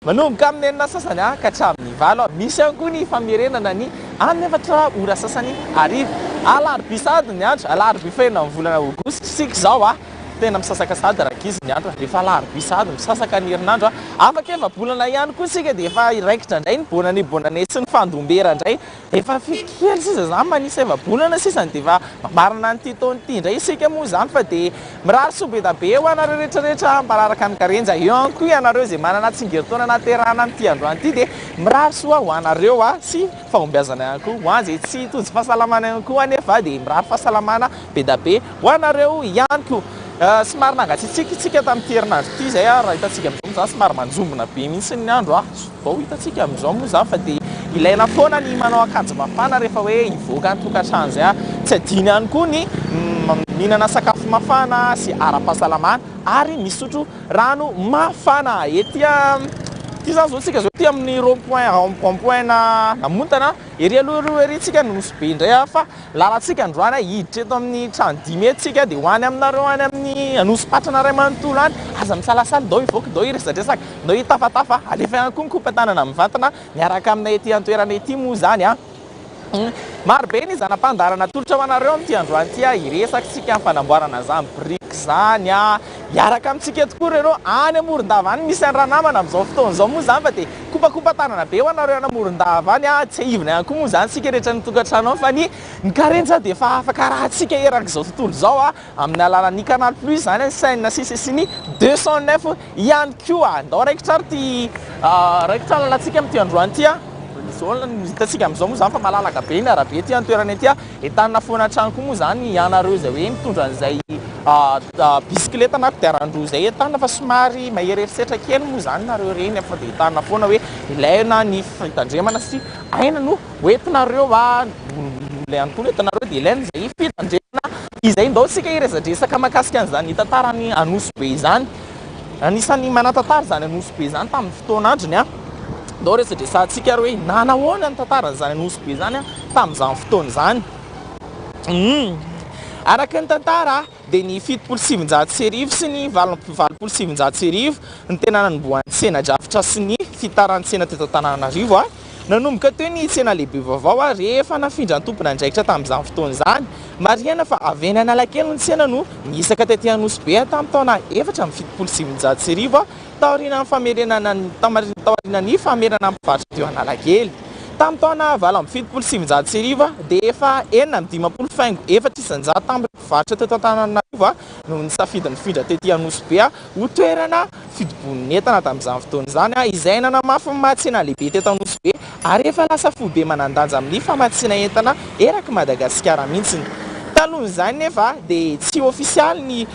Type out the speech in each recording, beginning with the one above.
Manomboka amin'ny enina sasany ka hatramin'ny valo misy ihany koa ny famerenana ny amin'ny efatra ora sasany arivo. Alarobia sady ny andro, alarobia fainina amin'ny volana aogositra isika izao tena misasaka sady raha izy ny andro rehefa alarobia sady misasaka ny herinandro afaka efa bolana ihany koa isika dia efa iraikitra indray ny bonane sy ny fandombera indray efa fitkely sisa izany manisa efa bolana sisa dia efa marina nyity taona ity indray isika moa izany fa dia mirary sobeda be ho anareo rehetrarehetra mbararaka ny karenja eo ihany koa ianareo izay manana tsingeritaona naterahana amin'ity androany ity dia mirary soa ho anareo sy fahombiazana ihany koa ho an'izay tsy tojo fahasalamana ihany koa anefa dia mirary fahasalamana be da be ho anareo ihany koa. Somary nangatsiatsiaka isika tamin'ity herinandro ity izay raha hitantsika amin'izao moa izany somary manjombona be mihitsy ny andro vao hitantsika amin'izao moa izany fa dia ilaina foana ny manao akanjo mafana rehefa hoe hivoaka ny tokantrano izay tsy adino ihany koa ny mihinana sakafo mafana sy ara-pahasalamana ary misotro rano mafana ety zany zao tsika zao ty amin'ny rond-point na namontana ery aloha ery tsika Nosy Be indray fa lalantsika androany hiditra eto amin'ny trano 10 eto tsika dia hoany aminareo any amin'ny Anosy-Patrana ray manontolo any aza misalasala dao hivoaka dao hiresadresaka dao hitafatafa alefa ihany koa nikopatanana mivantana miaraka aminay ety antoerana ety moa zany marobe ny zanam-pandarana tolotra ho anareo amin'ity androany ity hiresaka tsika amin'ny fanamboarana zany brique zany miaraka amintsika tokoa reo any Morondava any misy andranamana amin'izao fotoana izao moa zany fa dia kopakopatanana be ho anareo any Morondava any tsy hivona ihany koa moa zany sika rehetra ny tokantrano fa ny karenja dia efa afaka rahantsika erak'izao tontolo izao amin'ny alalan'ny Canal Plus zany saina sisy sy ny 209 ihany koa ndao raikitra ary ty raikitra lalantsika amin'ity androany ity hitantsika amin'izao moa zany fa malalaka be ny arabe ty antoerana ety entanina foana trano koa moa zany ianareo izay hoe mitondra an'izay bisikileta na kodiaran-droa izay entanina fa somary maherierisetra kely moa zany nareo reny fa dia entanina foana hoe ilaina ny fitandremana sy aina no hoentinareo ilay ihany koa entinareo dia ilaina izay fitandremana izay ndao tsika hiresadresaka mahakasika an'izany tantarany Anosy Be izany anisan'ny manatantara zany Anosy Be izany tamin'ny fotoan'androny ndao resadresantsika ary hoe nanahoana ny tantaran'izany Anosy Be zany tamin'izany fotoana izany araka ny tantara dia ny 770 sy arivo sy ny 770 sy arivo ny tena nanombohan'ny tsena-drafitra sy ny fitaran'ny tsena teto Antananarivo nanomboka teo ny tsena lehibe vaovao rehefa nafindra ny tompona andraikitra tamin'izany fotoana izany marihana fa avy any Analakely ny tsena no nisaka tetỳ Anosy Be tamin'ny taona 770 sy arivo taorian'ny famerenana mpivarotra teo Analakely tamin'ny taona 770 sy arivo dia efa 950 faingo 400 tamin'ny mpivarotra teto Antananarivo no nisafidiny findra tetỳ Anosy Be ho toerana fidibonin'ny entana tamin'izany fotoana izany izay nanamafy ny mahatsena lehibe teto Anosy Be ary efa lasa foibe manandanja amin'ny famatsiana entana eraky Madagasikara mihitsiny. Taloha izany nefa dia tsy ofisialy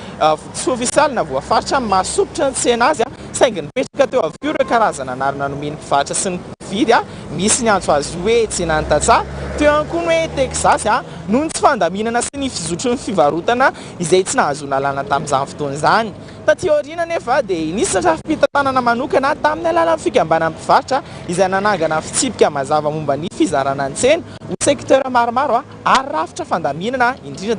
na voafaritra mahasopotra ny tsena azy saingy nipetraka teo avokoa ireo karazana anarana nomeny mpivarotra sy ny mpividy misy ny antso azy hoe tsenan'ny Tatsa teo ihany koa hoe Texas noho ny tsy fandaminana sy ny fizotry ny fivarotana izay tsy nahazoana lalana tamin'izany fotoana izany. Taty aoriana nefa dia nisy rafi-pitantanana manokana tamin'ny alalan'ny fikambanan'ny mpivarotra izay nanangana fitsipika mazava momba ny fizarana ny tsena ho sekitera maromaro ary rafitra fandaminana indrindra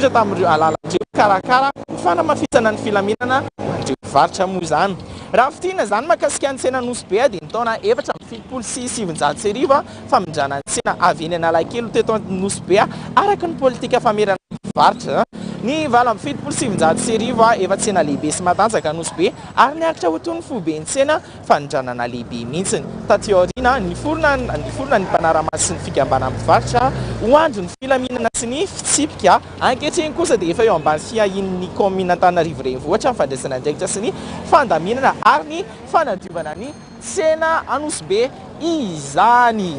tamin'ireo alalan'ireo karakara ho fanamafisana ny filaminana ireo mpivarotra moa izany. Raha fitiana izany mahakasika ny tsena Anosy Be dia ny taona 770 sy 700 sy arivo famonjana ny tsena avy eny Analakely teto Anosy Be araka ny politika famerana mpivarotra ny 770 sy 700 sy arivo efa tsena lehibe sy matanjaka Anosy Be ary niakitra ho toy ny foibe ny tsena fanondranana lehibe mihitsiny. Taty aoriana niforona ny mpanara-masy sy ny fikambanana mpivarotra ho andro ny filaminana sy ny fitsipika ankehitriny kosa dia efa eo ambany fiahin'ny commune Antananarivo renivohitra ny fandraisana andraikitra sy ny fandaminana ary ny fanadiovana ny tsena Anosy Be izany.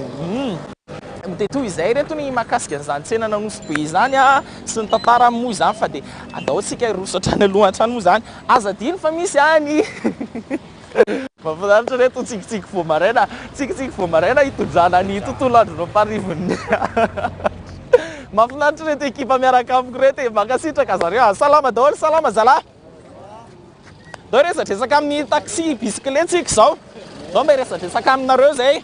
Dia toy izay reto ny mahakasika an'izany tsena Anosy Be izany sy ny tantara moa izany fa dia adaotsika irosatra ny alohantrano moa izany aza dino fa misy any mahafinaritra reto tsikitsiky vo maraina hitondrana ny tontolo andronao parivony mahafinaritra reto ekipa miaraka amiko reto mankasitraka zareo salama daholo salama zalahy dao resadresaka amin'ny taxi bisikileta tsika izao mba resadresaka aminareo zay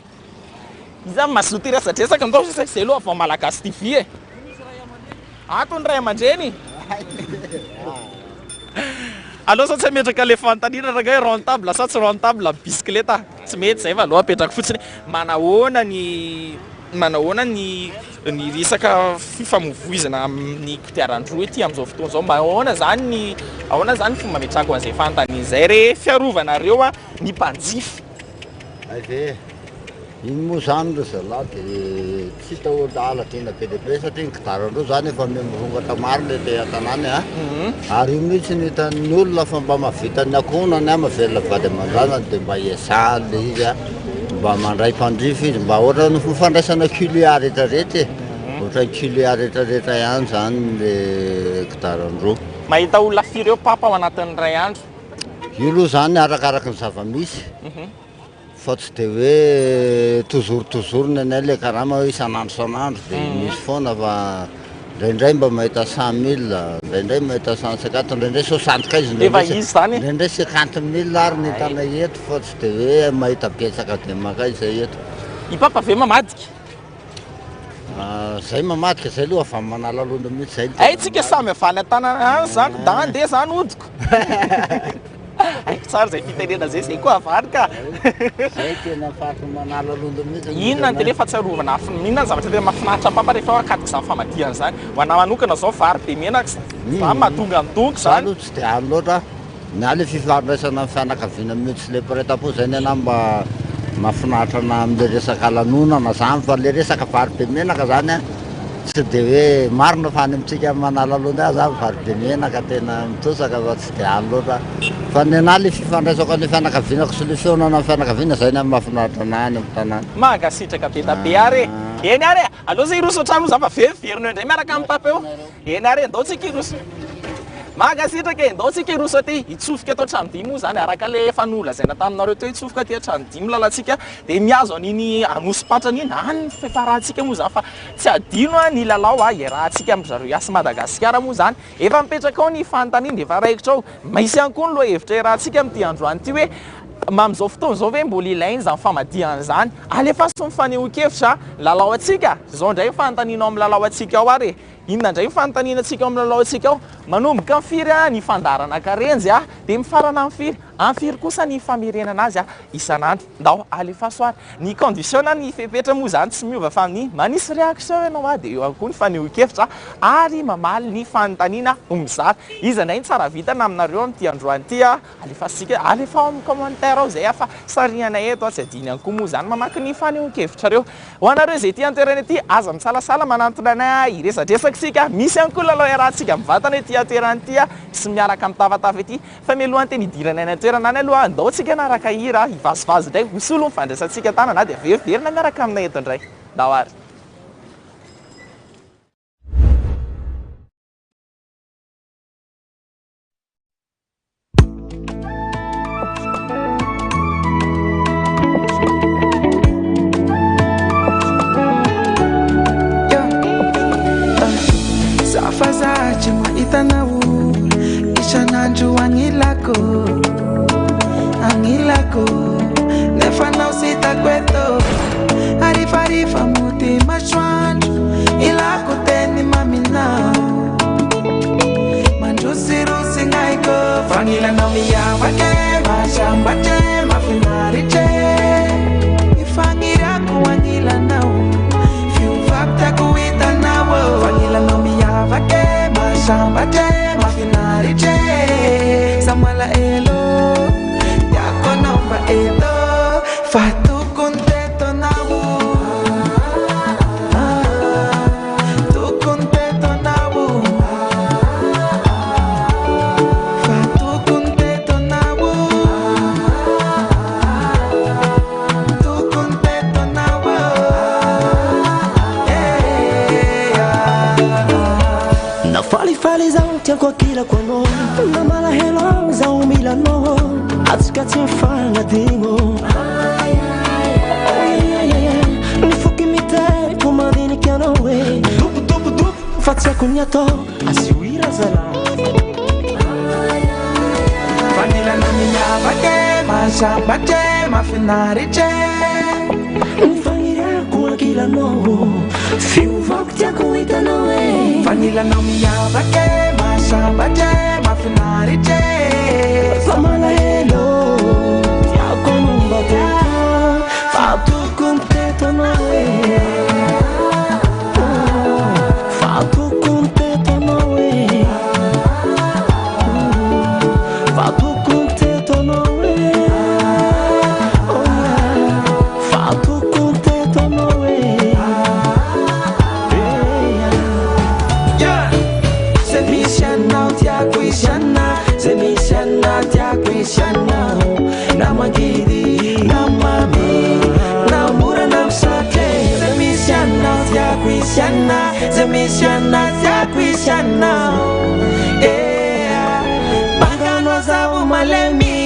izy mazoto iresadresaka ndao zay aloha vao Malagasy TV ato ny ray aman-dreny aloha sa tsy ametraka le fanontaniana raha hoe rentable sa tsy rentable bicyclette tsy mety zay fa aloha apetraka fotsiny manahoana ny resaka fifamoivoizana amin'ny kodiaran-droa ety amin'izao fotoana zao mba ahoana zany fomba ametrako an'izay fanontaniana zay re fiarovanareo a ny mpanjifa ve iny moa zany ro zalahy dia tsy hita olo alatrena be lehibe satria ny kodiaran-droa zany efa mirongatra maro le te an-tanàny a ary io mihitsy ny hitan'ny olona fa mba mahavita ny ankonany a mahavelona vady aman-dranany dia mba iasany le izy a mba mandray mpanjifa izy mba ohatra ny fandraisana culia rehetrarehetra ohatra culia rehetrarehetra ihany zany le kodiaran-droa mahita olona firy eo papa ao anatin'ny ray andro io aloha zany arakaraky ny zava-misy fa tsy dia hoe toujours ny anay le karama hoe isan'andro isan'andro dia misy foana fa indraindray mba mahita 100 000 indraindray mahita 150 indraindray 75 efa izy zany indraindray 50 000 ary ny tana eto fa tsy dia hoe mahita betsaka dia maka izay eto i papa ve mamadika zay mamadika zay aloha afa manala alonda mihitsy zay aytsika samy avaly an-tanana any zany da andeha zany odiko aiko tsara zay fitenena zay koa avary ka zay tena faty manala alonda mihitsy inona ny tena fahatsiarovana inona ny zavatra tena mahafinaritra papa rehefa akatiko izany famadihana zany ho ana manokana zao vary be menaka za mahatonga midongo zany aloha tsy dia any loatra ny ale fifandraisana amin'ny fianakaviana mihitsy le pareta-po zay ny ana mba mahafinaritra na amin'le resaka lanonana zany fa le resaka vary be menaka zany a tsy dia hoe marina fa any amintsika manala alonda azy aby vary be menaka tena mitosaka fa tsy dia any loatra fa ny ana le fifandraisako ny fianakavianako sy le feonana amin'ny fianakaviana zay ny amin'ny mahafinaritra ana any amin'ny tanàna mahagasitraka be da be ary eny ary aloha zay iroso otrano za fa veriverino indray miaraka amin'ny papa eo eny ary ndao tsika iroso mahagasitraka ndao tsika iroso aty hitsofika atao trano dimy moa zany araka le fanolazana taminareo teo hitsofoka aty trano dimy lalantsika dia miazo an'iny anosom-patrany iny any fefarahantsika moa zany fa tsy adino a ny lalao a iarahantsika amin'ny zareo iasy Madagasikara moa zany efa mipetraka ao ny fanontaniana dia efa raikitra ao misy ihany koa ny loha hevitra iarahantsika amin'ity androany ity hoe mam'izao fotoana zao hoe mbola ilainy zany famadihana zany alefa sy mifanehoan-kevitra lalao atsika zao indray fanontaniana amin'ny lalao atsika ao ary inona indray fanontaniana atsika amin'ny lalao atsika ao manomboka amin'ny firy ny fandarana karenjy dia mifarana amin'ny firy kosa ny famerenana azy isan'andro ndao alefa soary ny condition ny fepetra moa zany tsy miova fa ny manisy réaction ianao dia eo koa ny fanehoan-kevitra ary mamaly ny fanontaniana mizara izy indray ny tsara vitana aminareo amin'ity androany ity alefa sika alefa amin'ny commentaire ao zay fa sariana eto tsy adiny ihany koa moa zany mamaky ny fanehoan-kevitrareo ho anareo zay ity antoerana ity aza mitsalasala manantona anay iresadresaka sika misy ihany koa lalao iarahantsika mivatana ity antoerana ity sy miaraka amin'ny tavatava ity fa mialohan'ny teny idirana any antoerana any aloha ndao tsika naraka hira hivazivazy indray misy olo mifandraisantsika tanana dia veriverina miaraka aminay eto indray ndao ary Safazaje maitanao isan'andro angilako nefa nao sy hitako eto harifarifa mody masoandro ilako teny maminao mandrosirosy gnaiko fanilanao miavake masambatre mafinaritra ifanirako angilanao fiovapitako hitanao fanilanao miavake masambatre mafinaritra samala elo yako nomba eto fatukun teto nawu tukun teto nawu fatukun teto nawu tukun teto nawu na fali zao tiako akila kwano na mala helo zao milano atsika tsy mifanadino nifoky miteko madiniky anao e dup fa tsy haiko ny atao asioira zala fanilana miavake masambatre mafinaritra nifaniriako ankilanao fiovako tiako hitanao e fanilanao miavake mahasambatry mahafinaritra fa malahelo tiako nombato fa tokony tetonao e fa tokony tetonao e fa tokony tetonao e fa tokony tetonao e zay misy anao tiako isiana zay misy ana tiako isianao na mangidy na mamy na mora na misatre zay misy anao tiako isiana zay misy ana tiako isianao bagano zavo malemy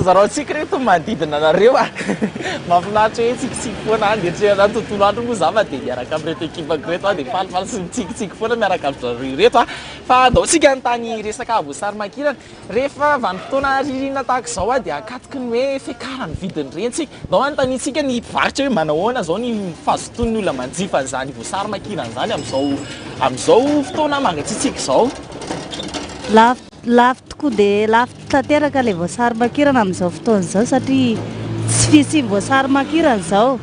Zareo tsika reto manodidina anareo mahafinaritra hoe tsikitsiky foana andetreana tontolo andro moa zava dia miaraka amin'reto ekipako reto dia falifaly sy mitsikitsiky foana miaraka amin'zareo reto fa andao tsika notany resaka voasary makirana rehefa vanim-potoana ririna tahaka izao dia akatiky ny hoe fiakarany vidiny reny tsika dao anontaniantsika ny mpivarotra hoe manahoana zao ny fahazotoan'ny olona manjifa an'izany voasary makirana zany amin'izao fotoana mangatsiatsika izao lafo tokoa dia lafo tanteraka ilay voasary makirana amin'izao fotoana izao satria tsy fisy voasary makirana izao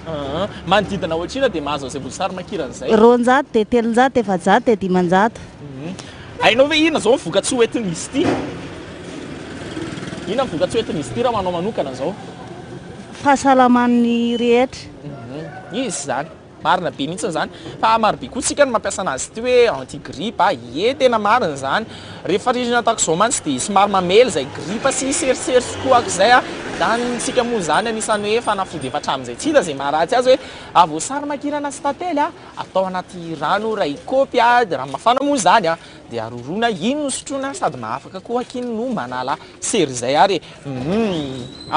manodidina ohatrina dia mahazo an'izay voasary makirana izay 200 dia 300 400 dia 500 hainao hoe inona zao voka-tsy hoentin'izy ity inona ny voka-tsy hoentin'izy ity raha manao manokana zao fahasalaman'ny rehetra izy zany marina be mihitsy zany fa marobe koa tsika no mampiasa anazy ity hoe antigripa tena marina zany rehefa ririna tahaka izao mantsy dia somary mamely izay gripa sy serisery sokoako izay zany tsika moa zany anisany hoe fanafody efa hatramin'izay tsy hita izay maharatsy azy hoe voasary makirana sy tantely atao anaty rano ray kaopy dia raha mafana moa zany dia arorona ino no sotroina sady mahafaka koa akiny no manala sery izay ary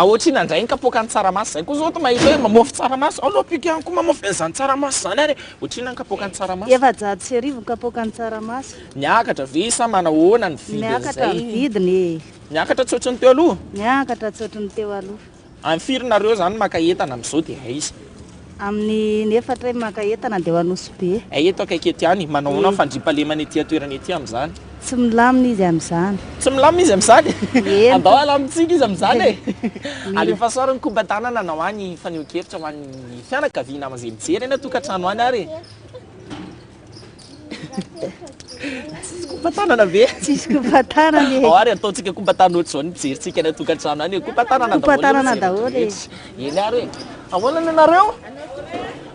ohatrina indray ny kapoaka ny tsaramaso zay koa zao to mahita hoe mamofy tsaramaso alopika koa mamofy an'izany tsaramaso zany ary ohatrina ny kapoaka ny tsaramaso 700 ny kapoaka ny tsaramaso niakatra ve sa manahoana ny miakatra ny vidiny niakatra tsotriny teo aloha miakatra tsotriny teo aloha amin'ny firinareo zany maka entana amin'izao dia aiza amin'ny 4 maka entana dia ho anosy be eto akaiky ety any manahoana ny fandrimpalemana ety atoerana ety amin'izany tsy milamina izy amin'izany tsy milamina izy amin'izany andao alamintsika izy amin'izany alefa sorony koba-tanana na ho any faneo-kevitra ho an'ny fianakaviana amazay mijery eny atokantrano any ary tsisy koba-tanana ve tsisy koba-tanana ary ataontsika koba-tana ohatr' izao ny mijerytsika eny atokantrano any koba-tanana daholo eny ary ahoana anareo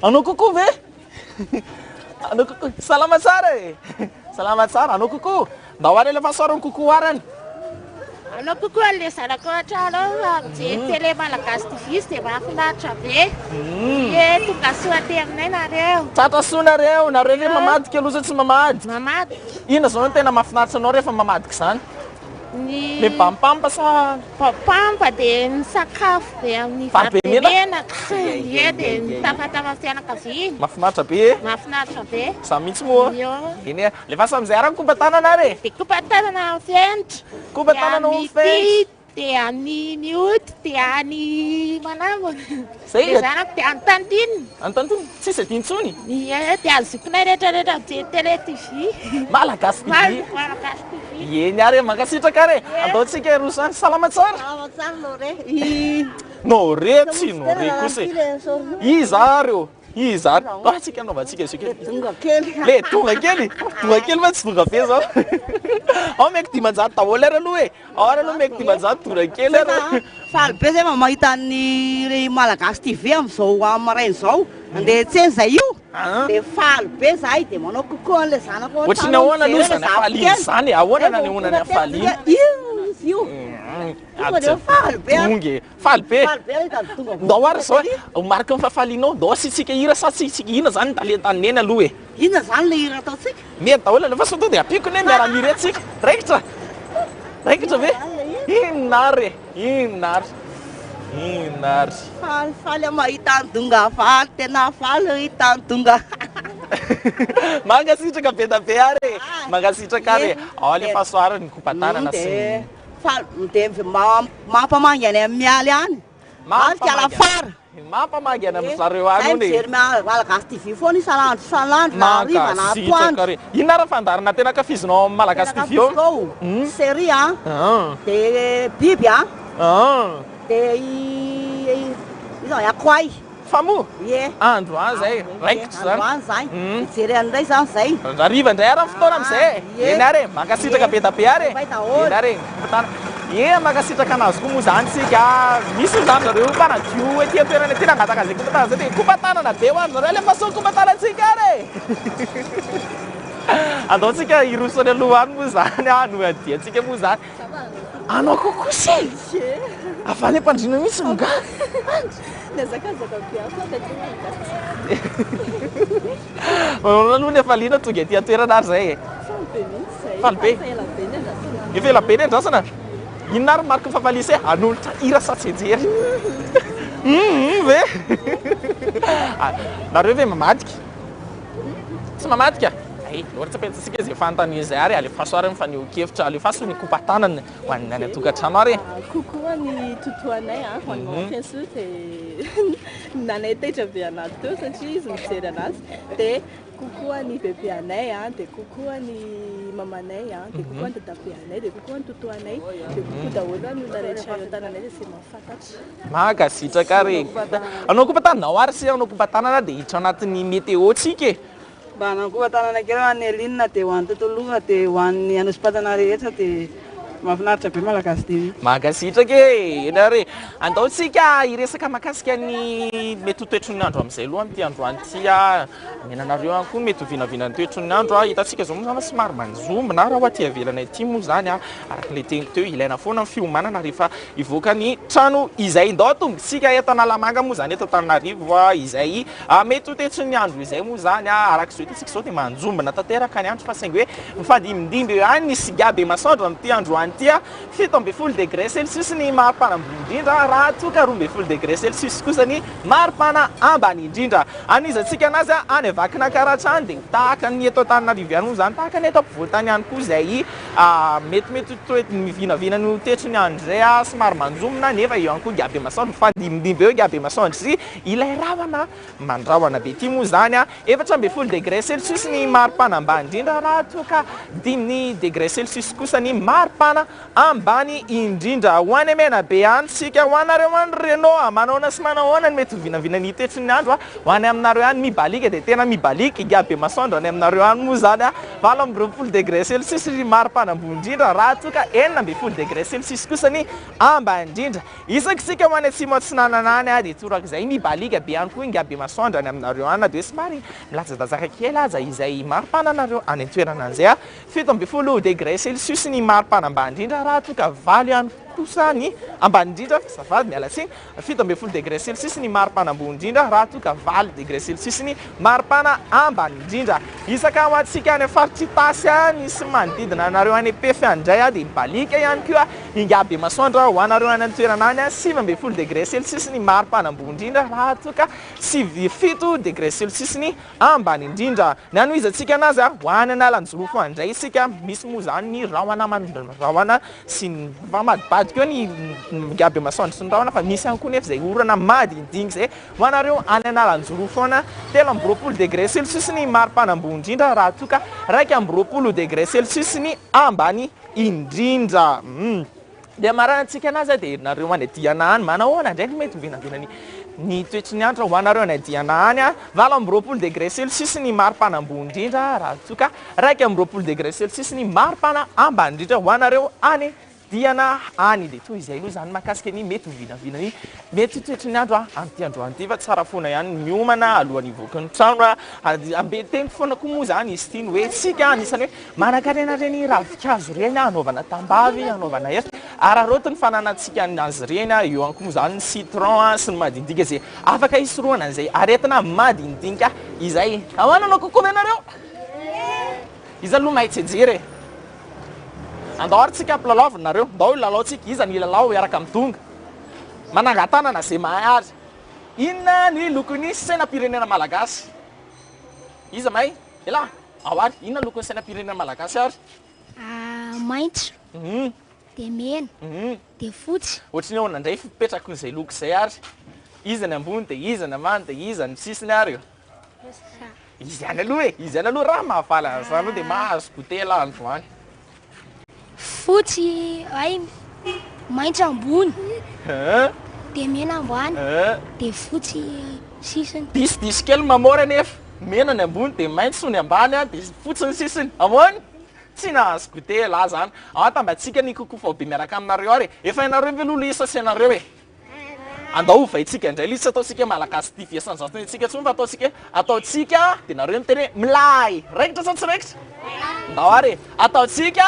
anao kokoa ve anao kokoa salama tsara salama tsara anao kokoa mba ho ary elefa sorony kokoa arany anao kokoa le zanako atrano mijery télé malagasy TV dia mahafinaritra be tonga soa te aminay nareo tratra soa nareo rehefa mamadika aloha sa tsy mamady inona zao no tena mahafinaritra anao rehefa mamadika izany le pampampa sa pampampa dia ny sakafo dia amin'ny vabenenaka dia mitapatapa fianakaviana mahafinaritra be mahafinaritra be za mihitsy moa eny lefa sam'izay ara ny koba-tanana ary dia koba-tanana amin'ny fianitra koba-tanana amin'ny fianitra dia any mioty dia any manamboka zay dia zanako dia anontandinina anontandinina tsisy adintsony dia azokonay rehetrarehetra mijery télé TV malagasy TV malagasy TV eny ary mankasitraka ary ataontsika rosany salama tsara nore tsy nore kosa iza reo iza tsika anaovantsika tonga kely fa tsy tonga be zao ao maiky 500 daholo ary aloha ao ary aloha maiky 500 tonga kely ary faly be zay mahita ny malagasy TV amin'izao amarainy izao andeha tsena zay io de faly be zahay de manao kokoa an'le zanako ohatrany ahoana aloha zany afaliany zany ahoana nanehonany afaliany izy io faly be tonge faly be ndao ary zao marika ny fafalianao ndao asitsika hira sa tsitsika ina zany talentaneny aloha e ina zany le hira ataotsika mety daholo fa sao to de apiko ne miara-mire atsika raikitra ve inonary faly mahita andonga faly tena faly hita andonga mangasitraka be da be ary mangasitraka ary ao alefa soary ny kompatanana sy de mampamangy any amin'ny mialy any mampikala fara mampamangy any amin'ny zareo any mijery malagasy TV foana isanandro na hariva na atoandro inona raha fandarana tena kafizinao amin'ny malagasy TV io série de biby de izao akoay famo ie androany zay raikitra zany androany zany mijery an'izay zany zay ariva indray ary fotoana amizay eny ary mankasitraka be da be ary eny ary mankasitraka anazy koa moa zany sika misy zany zareo mpanadio ety toerana ety nangataka zay kompatanana zay de kompatanana be ho any zareo le maso kompatanantsika ary andaotsika irosony aloha any moa zany no adiantsika moa zany anao kokosy avaly ampandrina mihitsy mga aloha ny afaliana tonga aty atoerana ary zay e faly be efela be ny andrasana inona ary marika fafalisy anolotra ira sa tsejery ve nareo ve mamadika tsy mamadika ohatra apetsasika zay fanontania zay ary alefa soary mifaneo-kevitra alefa so ny kompatanana ho any any atokantrano ary kokoa ny totoanay ho any mampiaso de nanay taitra be anaty teo satria izy mijery anazy de kokoa ny bebe anay de kokoa ny mamanay de kokoa ny dadabe anay de kokoa ny totoanay de kokoa daholo ny olona rehetra eo tananay de sy mahafantatra mahagasitraka ary anao kompatananao ary sy anao kompatanana de hiditra anatin'ny météo-tsika e mba nankompatanana kely ho an'ny elinina de ho an'ny tontoloana de ho an'ny anosipatana rehetra de mahafinaritra be malagasy TV mahagasitraka e eny ary andaotsika iresaka mahakasika ny mety ho toetrony andro amizay aloha amty androany ty menanareo any koa mety ho vinavinany toetrony andro hitatsika zao moa zany somary manjombona raha ho aty avelana aty moa zany araka le teny teo ilaina foana ny fiomanana rehefa ivoaka ny trano izay ndao tombontsika eto Analamanga moa zany eto Antananarivo izay mety ho toetrony andro izay moa zany araka zao hitatsika zao de manjombona tanteraka ny andro fa saingy hoe mifandimindimby eo any nisy gabe masoandro amty androany tia 17 degré Celsius ny maripana ambony indrindra raha toka 12 degré Celsius kosa ny maripana ambany indrindra anizatsika anazy any avakina karatrany de tahaka ny eto Antananarivo ihany moa zany tahaka ny eto ampovoantany ihany koa zay metimety toety mivinavina ny toetriny andro zay somary manjomona nefa eo ihany koa gabe masoandro mifandimindimby eo gabe masoandro sy ilay rahana mandrahona be ty moa zany 14 degré Celsius ny maripana ambany indrindra raha toka 10 degré Celsius kosa ny maripana ambany indrindra ho any mena be any sika ho anareo any Renault manaona sy manahoana ny mety vinavina ny toetriny ny andro ho any aminareo any mibalika de tena mibalika gabe masoandro any aminareo any moa zany 20 degré Celsius ny maripana ambony indrindra raha toka 19 degré Celsius kosa ny ambany indrindra isaky sika ho any atsimo atsinanana any de torak'izay mibalika be any koa gabe masoandro any aminareo any de somary milajadajaka kely aza izay maripana anareo any an-toerana an'izay 17 degré Celsius ny maripana ambany indrindra raha toka valy ihany kosa ny ambany indrindra zavady miala tsiny 17 degré Celsius ny maripana ambony indrindra raha toka 20 degré Celsius ny maripana ambany indrindra isaka ho antsika any faritsy tasy any sy manodidina anareo any Pefy andray de mibalika ihany koa ingabe masoandro ho anareo any an-toerana any 17 degré Celsius ny maripana ambony indrindra raha toka 7 degré Celsius ny ambany indrindra ny anoizatsika anazy ho any Analanjorofo andray isika misy moa zany ny rahona sy ny vamadibady keo ny gabe masoandro sy ny rahona fa misy ihany koa nefa zay orana madinidiny zay ho anareo any Analanjorofo ana 13 degré Celsius ny maripana ambony indrindra raha toka 12 degré Celsius ny ambany indrindra de maranantsika anazy de nareo any Diana any manahoana ndray mety vinavina ny toetriny andro ho anareo any Diana any 20 degré Celsius ny maripana ambony indrindra raha toka 12 degré Celsius ny maripana ambany indrindra ho anareo any diana any dia toy izay aloha zany mahakasika ny mety ho vinavina ny mety toetry ny andro anty androany ty fa tsara foana ihany miomana alohan'ny hivoaka ny trano ambeteny foana koa moa zany izy ity ny hoe tsika anisany hoe manakarena reny ravikazo reny anaovana tambavy anaovana efy ararotiny fananantsika azy reny eo any koa moa zany ny citron sy ny madindinika zay afaka isoroana an'izay aretina madindinika izay ahoananao kokoa ianareo izy aloha mahitsy ejery andao ary tsika ampilalaovanareo andao ilalaotsika iza ny lalao iaraka amin'ny tonga manangatanana zay mahay azy inona ny lokon'ny sainam-pirenena malagasy iza mahay ela ao ary inona lokon'ny sainam-pirenena malagasy ary maitso dia mena dia fotsy ohatrany ao nandray fipetrako n'izay loko izay ary iza ny ambony dia iza ny ambany dia iza ny sisiny ary izy any aloha izy any aloha raha mahafaly azy aloha dia mahazo gotela androany fotsy ay maitso ambony dia mena ambany dia fotsy sisiny diso kely mamora nefa mena ny ambony dia maitso ny ambany dia fotsy ny sisiny amony tsy nahazo gotela zany tambatsika ny kokoa be miaraka aminareo ary efa ianareo ve lolo isa sy ianareo e andao vaitsika indray lisy ataotsika malagasy ty fiasan'izao tsika tsony fa ataotsika dia nareo miteny hoe milay raikitra sa tsy raikitra andao ary ataotsika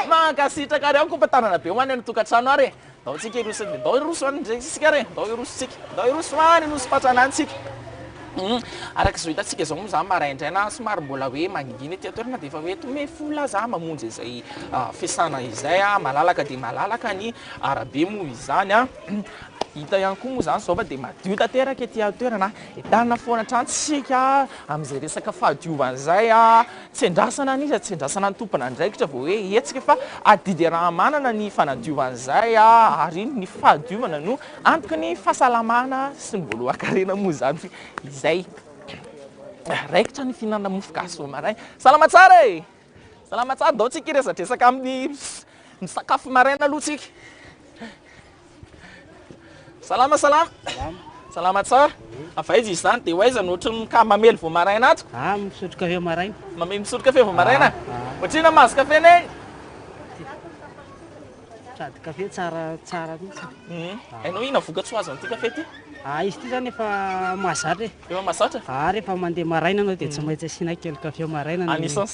mankasitraka ary any kompantanana be hoany any tokantrano ary ndaotsika irosony ndao iroso any ndray sika re ndao irososika ndao iroso any nosopatranantsika araka izao hitantsika zao moa zany maraindraina somary mbola hoe mangingina ty atoerana dia efa hoe tome fola za mamonjy izay fiasana izay malalaka dia malalaka ny arabe moa izany hita ihany koa moa zany zao fa dia madio tanteraka ety atoerana entanina foana trantsika amin'izay resaka fahadiovan'izay tsy andrasana n'izy tsy andrasana ny tompona andraikitra vao hoe etsika fa adidy raha manana ny fanadiovan'izay ary ny fahadiovana no antoka ny fahasalamana sy ny voalohan-karena moa zany izay raikitra ny fihinana mofo gasy maray salama tsara e salama tsara dao tsika iresadresaka amin'ny misakafo maraina aloha tsika salama tsara avaizy izy zany dia hoaiza ny ohatry ka mamely vao maraina ato misotro kafe maraina misotro kafe vao maraina ohatrina mahazo kafe ne sady kafe tsara mihitsy hainao ina vokatso azo an'ity kafe ty izy ity zany efa mahazatra efa mahazatra rehefa mandeha maraina anao dia tsy maintsy asina kely kafe maraina anisan'ny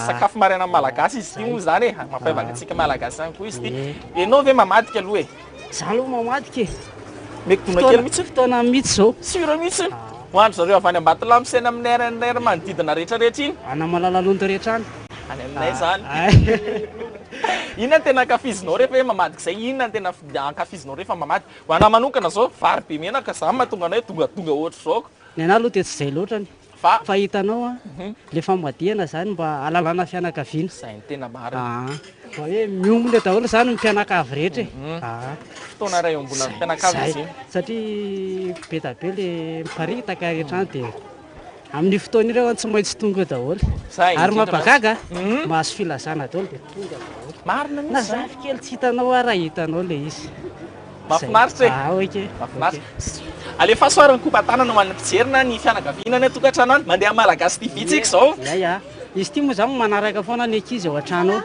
sakafo maraina malagasy izy ity moa zany e mampiavaka antsika malagasy ihany koa izy ity ianao ve mamadika aloha e za aloha mamadika mekitona kely mihitsy fotoana mihitsy zao sura mihitsy hoandro zareo avy any ambatolahy misaina amin'ny rer manodidina rehetrarehetra iny ana malalalonto rehetra any any aminay zany inona ny tena ankafizinao rehefa hoe mamadika zay inona ny tena ankafizinao rehefa mamadika ho ana manokana zao vary be menaka zany mahatonga anao hoe tonga ohatry zaoko ny ana aloha dia tsy zay loatrany fa hitanao le famadihana zany mba alalana fianakaviana zay ny tena mary hoe miomona daholo zany ny mpianakavy rehetra fotoana ray ambona mpianakavy izy satria be da be le miparitaka rehetra any dia amin'ny fotoana ireo tsy maintsy tonga daholo ary mapagaga mahazo filazana daholo dia tonga daholo marina na zafy kely tsy hitanao raha hitanao le izy mafinaritra e mafinaritra alefa soarany kompantanana ho an'ny mpijerina ny fianakaviana ny tokantrano any mandeha malagasy TV tsika zao izy ity moa zany manaraka foana ny ankizy ao an-trano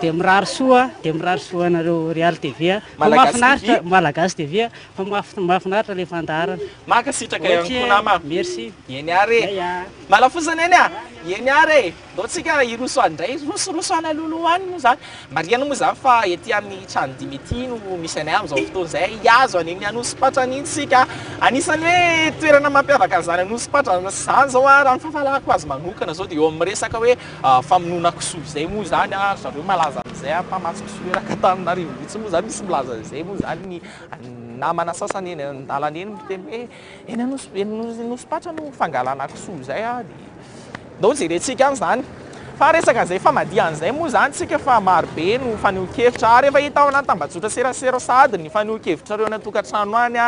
dia mirary soa anareo Real TV mahafinaritra malagasy TV fa mahafinaritra le fandaharana makasitraka ihany koa nama merci eny ary malafosana eny eny ary ndao tsika iroso andray roso any aloloany moa zany mariana moa zany fa ety amin'ny trano dimy ety no misy anay amin'izao fotoana izay iazo aniny anosopatra an'iny tsika anisany hoe toerana mampiavaka an'izany anosopatra zany zao raha ny fahafalarako azy manokana zao dia eo amin'ny resaka hoe famonoana kisoa izay moa zany zareo malaza amin'izay mpamatsy kisoa eraka taninarivo mihitsy moa zany misy milaza izay moa zany ny namana sasany eny an-dalana eny miteny hoe eny anosopatra no fangalana kisoa izay dia ndao jerentsika any zany fa resaka an'izay famadihan'izay moa zany tsika fa marobe no faneho-kevitra ary efa hita ao anaty tambazotra serasera sady ny faneho-kevitra reo natokantrano any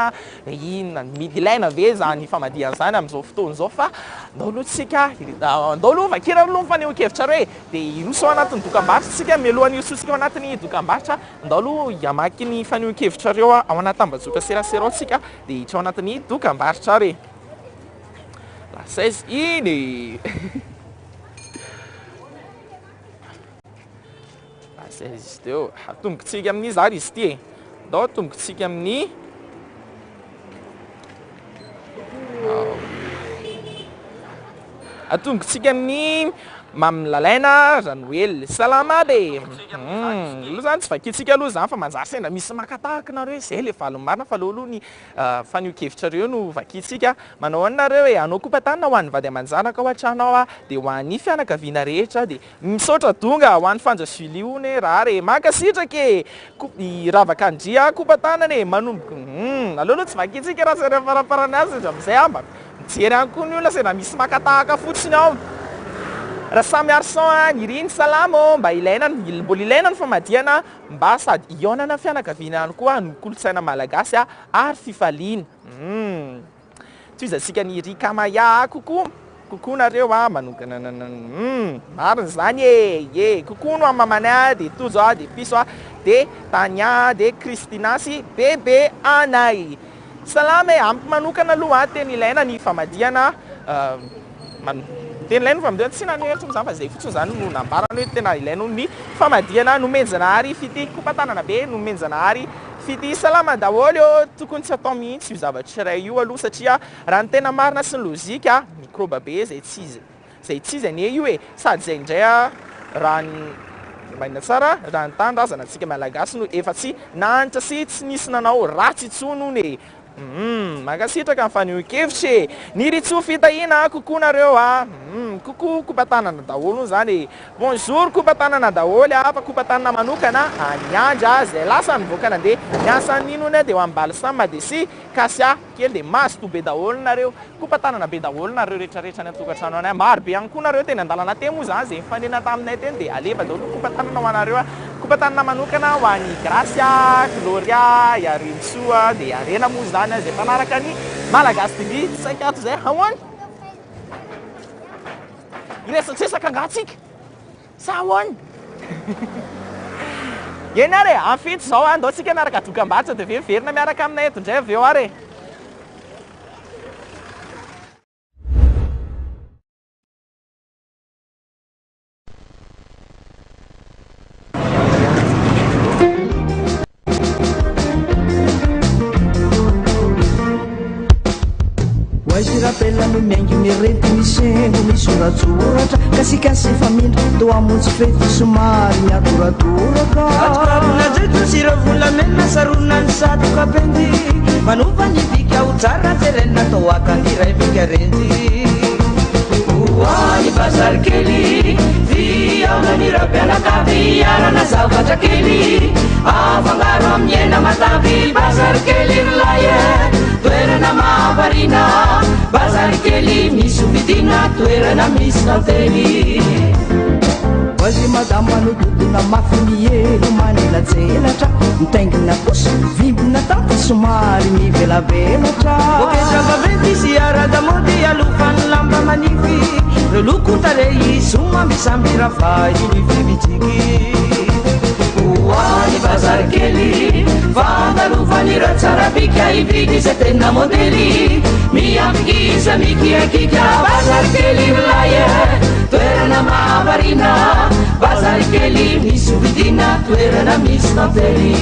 inona midy ilaina ve zany famadihan'izany amin'izao fotoana izao fa ndao aloha tsika ndao aloha vakira aloha ny faneho-kevitra reo dia iroso ao anatin'ny dokam-barotra tsika mialohan'ny irosotsika ao anatin'ny dokam-barotra ndao aloha hiamaky ny faneho-kevitra reo ao anaty tambazotra serasera ao tsika dia hitra ao anatin'ny dokam-barotra re la 16 iny zay izy teo atombotsika amin'ny zary izy ty dao atombotsika amin'ny atombotsika amin'ny mamilalaina Ranoel salama be aloha zany tsy vakitsika aloha zany fa manjary sendra misy makatahaka nareo zay le valomarina fa aloha ny fanio-kevitrareo no vakitsika manao anareo hoe anao kopatanina ho an'ny vady aman-janaka ao an-tranao dia ho an'ny fianakaviana rehetra dia misaotra donga ho an'ny fanjasily one raha re makasitrake iravaka andria kopatanana manomboka aloha tsy vakitsika raha sendra faraparany azy sendra amin'izay amba mijery any koa ny olona sendra misy makatahaka fotsiny ao raha samy arson niriny salamo mba mbola ilaina ny famadiana mba sady ionana fianakaviana any koa ny kolotsaina malagasy ary fifaliana toizantsika ny rikamaya kokoa nareo manokana marina zany kokoa no amamana dia tozo dia piso dia tania dia kristinasy bebe anay salama ampy manokana aloha tena ilaina ny famadiana tena ilaina famadiana tsy nanehitra zany fa zay fotsiny zany no nambarana hoe tena ilaina ny famadiana nomenjanahary fity kopatanana be nomenjanahary fity salama daholo tokony tsy atao mihitsy io zavatra iray io aloha satria raha ny tena marina sy ny lozika microba be zay tsy izy ane io hoe sady zay indray raha ny maina tsara raha ny tandrazana antsika malagasy no efa tsy nanitra sy tsy nisy nanao ratsy itsonony makasitraka ny fanio-kevitry ny ritso fitahina kokoa nareo kokoa kopatanana daholo zany bonjour kopatanana daholo fa kopatanana manokana anyandra zay lasa nivoaka nandeha miasaninona dia ho ambalsama dia sy kasia kely dia masto be daholo nareo kopatanana be daholo nareo rehetrarehetra ny atokantrano any maro be ihany koa nareo tena andalana teny moa zany zay mifanena taminay teny dia aleva daholo kopatanana ho anareo kopatanana manokana ho an'ny Gracia Gloria Yarinsoa dia Arena moa zany zay fanaraka ny malagasy TV saikato zay hamoany iresatsesaka angatsika sa ahoany eny ary amfito zao andao tsika miaraka dokam-barotra dia veriverina miaraka aminay eto indray avy eo ary Rapelano miaingy mirety misengo misoratsoratra kasikasy famindra do amonjy fety somary miadoradoraka atorabona tosira volamena sarona ny satroka pendy manova ny bika ho tsara jerena atao akandiray bika rendy oany bazary kely viaona ny rapianakavy arana zavatra kely afangaro amin'ny ena matavy bazary kely rolaye toerana mahavarina bazary kely misy vidina toerana misy tantely ozy madama manododina mafy mielo manelajelatra mitaingina kosa vimbina tanty somary mivelavelatrà oketravaventy sy aradamody alofany lamba manify reo loko tarei soma misamby rava iny vivitsiky oany bazary kely fandalovany ratsarabika ividy zay tena modely miampikisa mikiakika bazary kely rolaye toerana mahavarina bazary kely misy vidina toerana misy tantely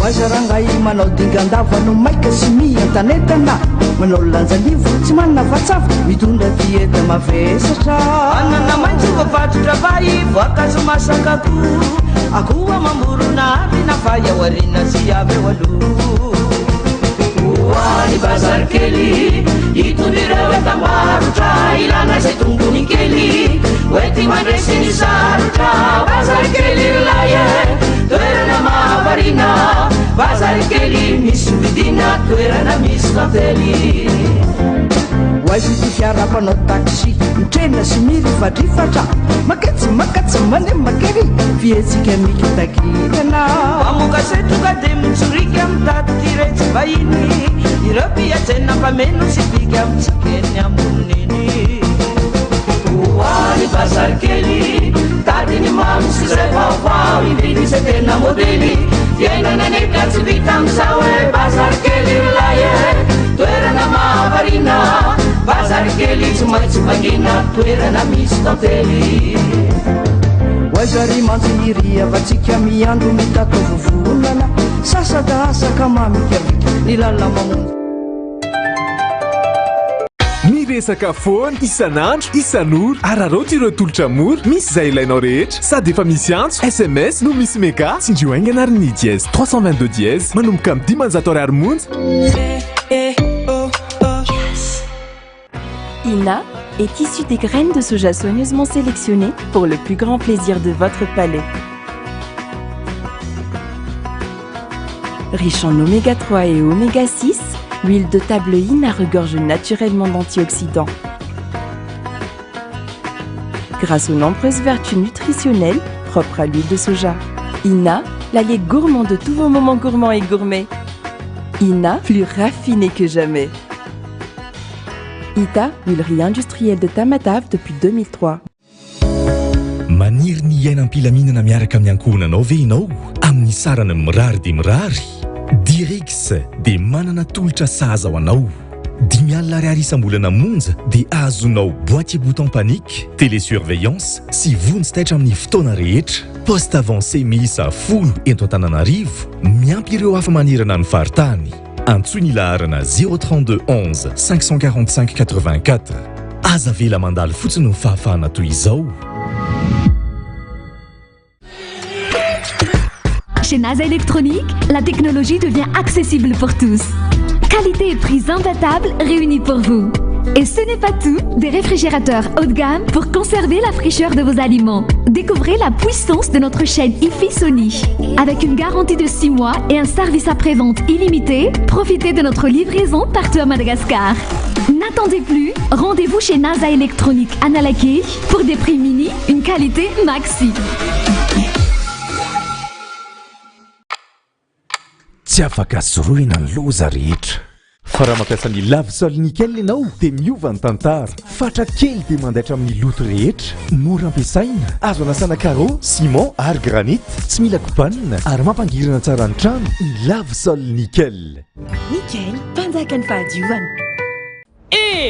oazarangay manao dingandava no maika sy miantanetana manao lanjalivo tsy manana vatsava mitondra dieta mavesatra anana maitsy voavatrotra vai voankazo masakako akoa mamorona avy nafay awarina sy avy eo aloha oany bazary kely itondireo etambarotra ilana zay tombony kely oety mandresy ny sarotra bazary kely rolaye toerana mahavarina bazary kely misy vidina toerana misy tantely oazy ty fiarapanao taxi mitrena sy mirifadrifatra makatsy makatsy mane makely fietsika mikitakirana amokasetroka de mitsorika amitaty tiretsy vahiny ireo piatsena mpameno sy pika mitsikeny amboniny oany bazary kely tadiny mamy sy zay vaovao ividy zay tena modely fiainana neka tsy vita amizao e bazary kely rolaye toerana mahavarina bazary kely tsy maintsy vangina toerana misy tantely Wazari mantiria vatsika miandro mitatavovonana sasadasaka mamikavy nilala mamonjy miresaka foana isan'andro isan'ora araroty ireo tolotra mora misy izay ilainao rehetra sady efa misy antso SMS no misy mega sindrio ainganariny dièse 322 dièse manomboka amin'ny 10 ariary monja. INA est issue des graines de soja soigneusement sélectionnées pour le plus grand plaisir de votre palais. Riche en oméga 3 et oméga 6, l'huile de table INA regorge naturellement d'antioxydants. Grâce aux nombreuses vertus nutritionnelles propres à l'huile de soja. INA, l'allié gourmand de tous vos moments gourmands et gourmets. INA, plus raffiné que jamais. ITA, huilerie industrielle de Tamatave depuis 2003. Maniry ny iainam-pilaminana miaraka amin'ny ankohonanao ve ianao amin'ny sarany mirary dia mirary Dirix dia manana tolotra sahaza ho anao 10 alina ariary isam-bolana monja dia azonao boîtier bouton panique télésurveillance sy vonjy-taitra amin'ny fotoana rehetra poste avancé miisa 10 eto Antananarivo miampy ireo hafa manirana ny faritany antsoiny laharana 032 11 545 84 aza vela mandalo fotsiny ny fahafahana toy izao. Chez NASA Électronique, la technologie devient accessible pour tous. Qualité et prix imbattables réunis pour vous. Et ce n'est pas tout, des réfrigérateurs haut de gamme pour conserver la fraîcheur de vos aliments. Découvrez la puissance de notre chaîne IFI Sony. Avec une garantie de 6 mois et un service après-vente illimité, profitez de notre livraison partout à Madagascar. N'attendez plus, rendez-vous chez NASA Électronique à Nalaké pour des prix mini, une qualité maxi. Tsy afaka soroina ny loza rehetra fa raha mampiasa ny lave-sol nickel ianao dia miova ny tantara fatra kely dia mandaitra amin'ny loto rehetra mora ampiasaina azo anasana carreau ciment ary granit tsy mila kopanina ary mampangirana tsara ny trano ny lave-sol nickel. Nickel, mpanjaka ny fahadiovana.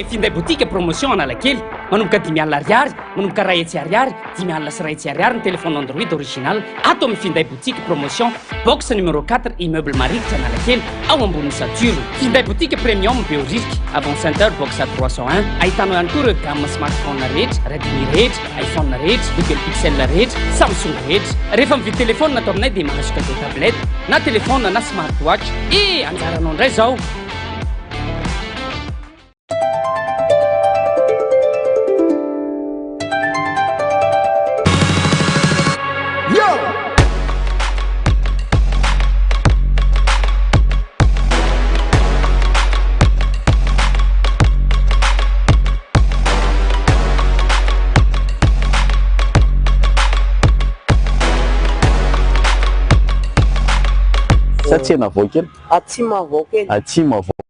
Finday boutique promotion Analakely manomboka 5 alina ariary manomboka 2 hetsy ariary 10 alina sy 2 hetsy ariary ny téléphone Android original ato amin'ny Finday boutique promotion box numéro 4 immeuble Marikitra Analakely ao ambony sature. Finday boutique premium bio risque avant center box à 301 ahitanao ihany koa ireo gamme smartphone rehetra Redmi rehetra iPhone rehetra Google Pixel rehetra Samsung rehetra rehefa mividy téléphone natao aminay dia mahazo cadeau tablette na téléphone na smartwatch anjaranao indray zao. Atsina voakely. Atsima voakely. Atsima voakely.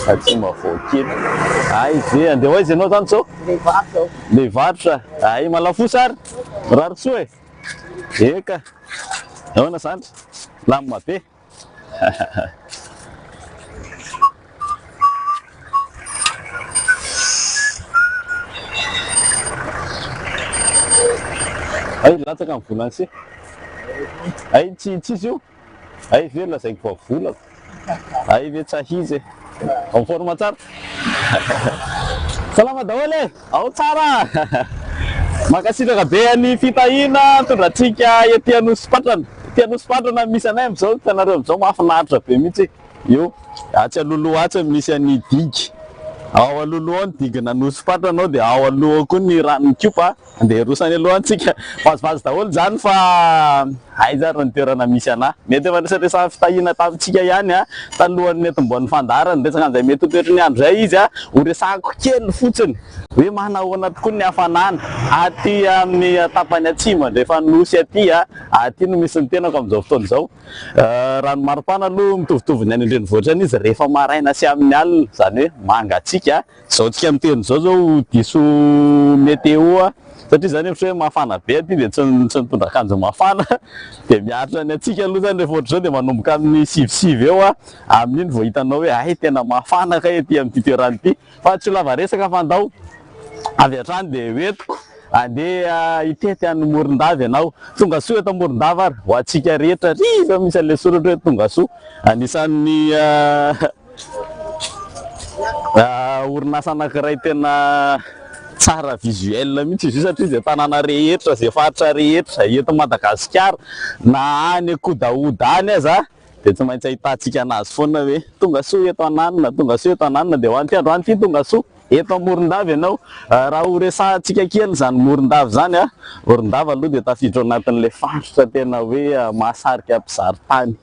Atsima voakely. Ay ve andeha hoaiza ianao tany sao? Le varotra. Ay malafo sary. Rary soa e. Eka. Ahoana zany? Lamina be. Ay latsaka amin'ny volany sy. Ay tsy io. Ay ve lazaiko fa volako. Ay ve tsahizy. En forme tsara. Salama daholo e. Ao tsara. Makasitraka be any fitahina tondratsika ety Anosipatrana. Ety Anosipatrana misy anay am'izao hitanareo am'izao mahafinaritra be mihitsy. Io. Atsy aloloha atsy misy any digy. Ao aloloha ny digina Anosipatrana dia ao aloha koa ny ranony Kiopa andeha rosany aloha antsika vazivazy daholo zany fa aiza ny toerana misy ana mety efa resaresa fitahina tamintsika ihany talohan'ny etim-bon'ny fandarany resaka an'izay mety toetra ny andro zay izy ho resako kely fotsiny hoe manahoana tokoa ny hafanana aty amin'ny tapany atsimo rehefa nosy aty aty no misy ny tenako amin'izao fotoana izao rano maripana aloha mitovitovy ny any andrenivohitra any izy rehefa maraina sy amin'ny alina zany hoe mangatsika zao tsika miteny zao diso météo satria zany efitra hoe mafana be aty dia tsy mitondra akanjo mafana dia miaritra ny atsika aloha zany rehefa ohatra zao dia manomboka amin'ny 7 eo amin'iny vao hitanao hoe ay tena mafana kay ety amin'ity toerana ity fa tsy lava resaka fandao avy atrany de hoeto andeha itety any Morondava ianao, tonga soa eto Morondava ary ho antsika rehetra riva misy an'le soratra hoe tonga soa. Anisan'ny orinasa anankiray tena tsara visuel mihitsy izy io satria izay tanàna rehetra, izay faritra rehetra eto Madagasikara na any Kodaoda any aza de tsy maintsy ahitantsika anazy foana hoe tonga soa eto Ananina, tonga soa eto Ananina, de ho anty androany ty tonga soa eto Morondava ianao. Raha ho resahantsika kely zany Morondava zany Morondava aloha de tafiditra anatin'le faritra tena hoe mahasarika mpizahatany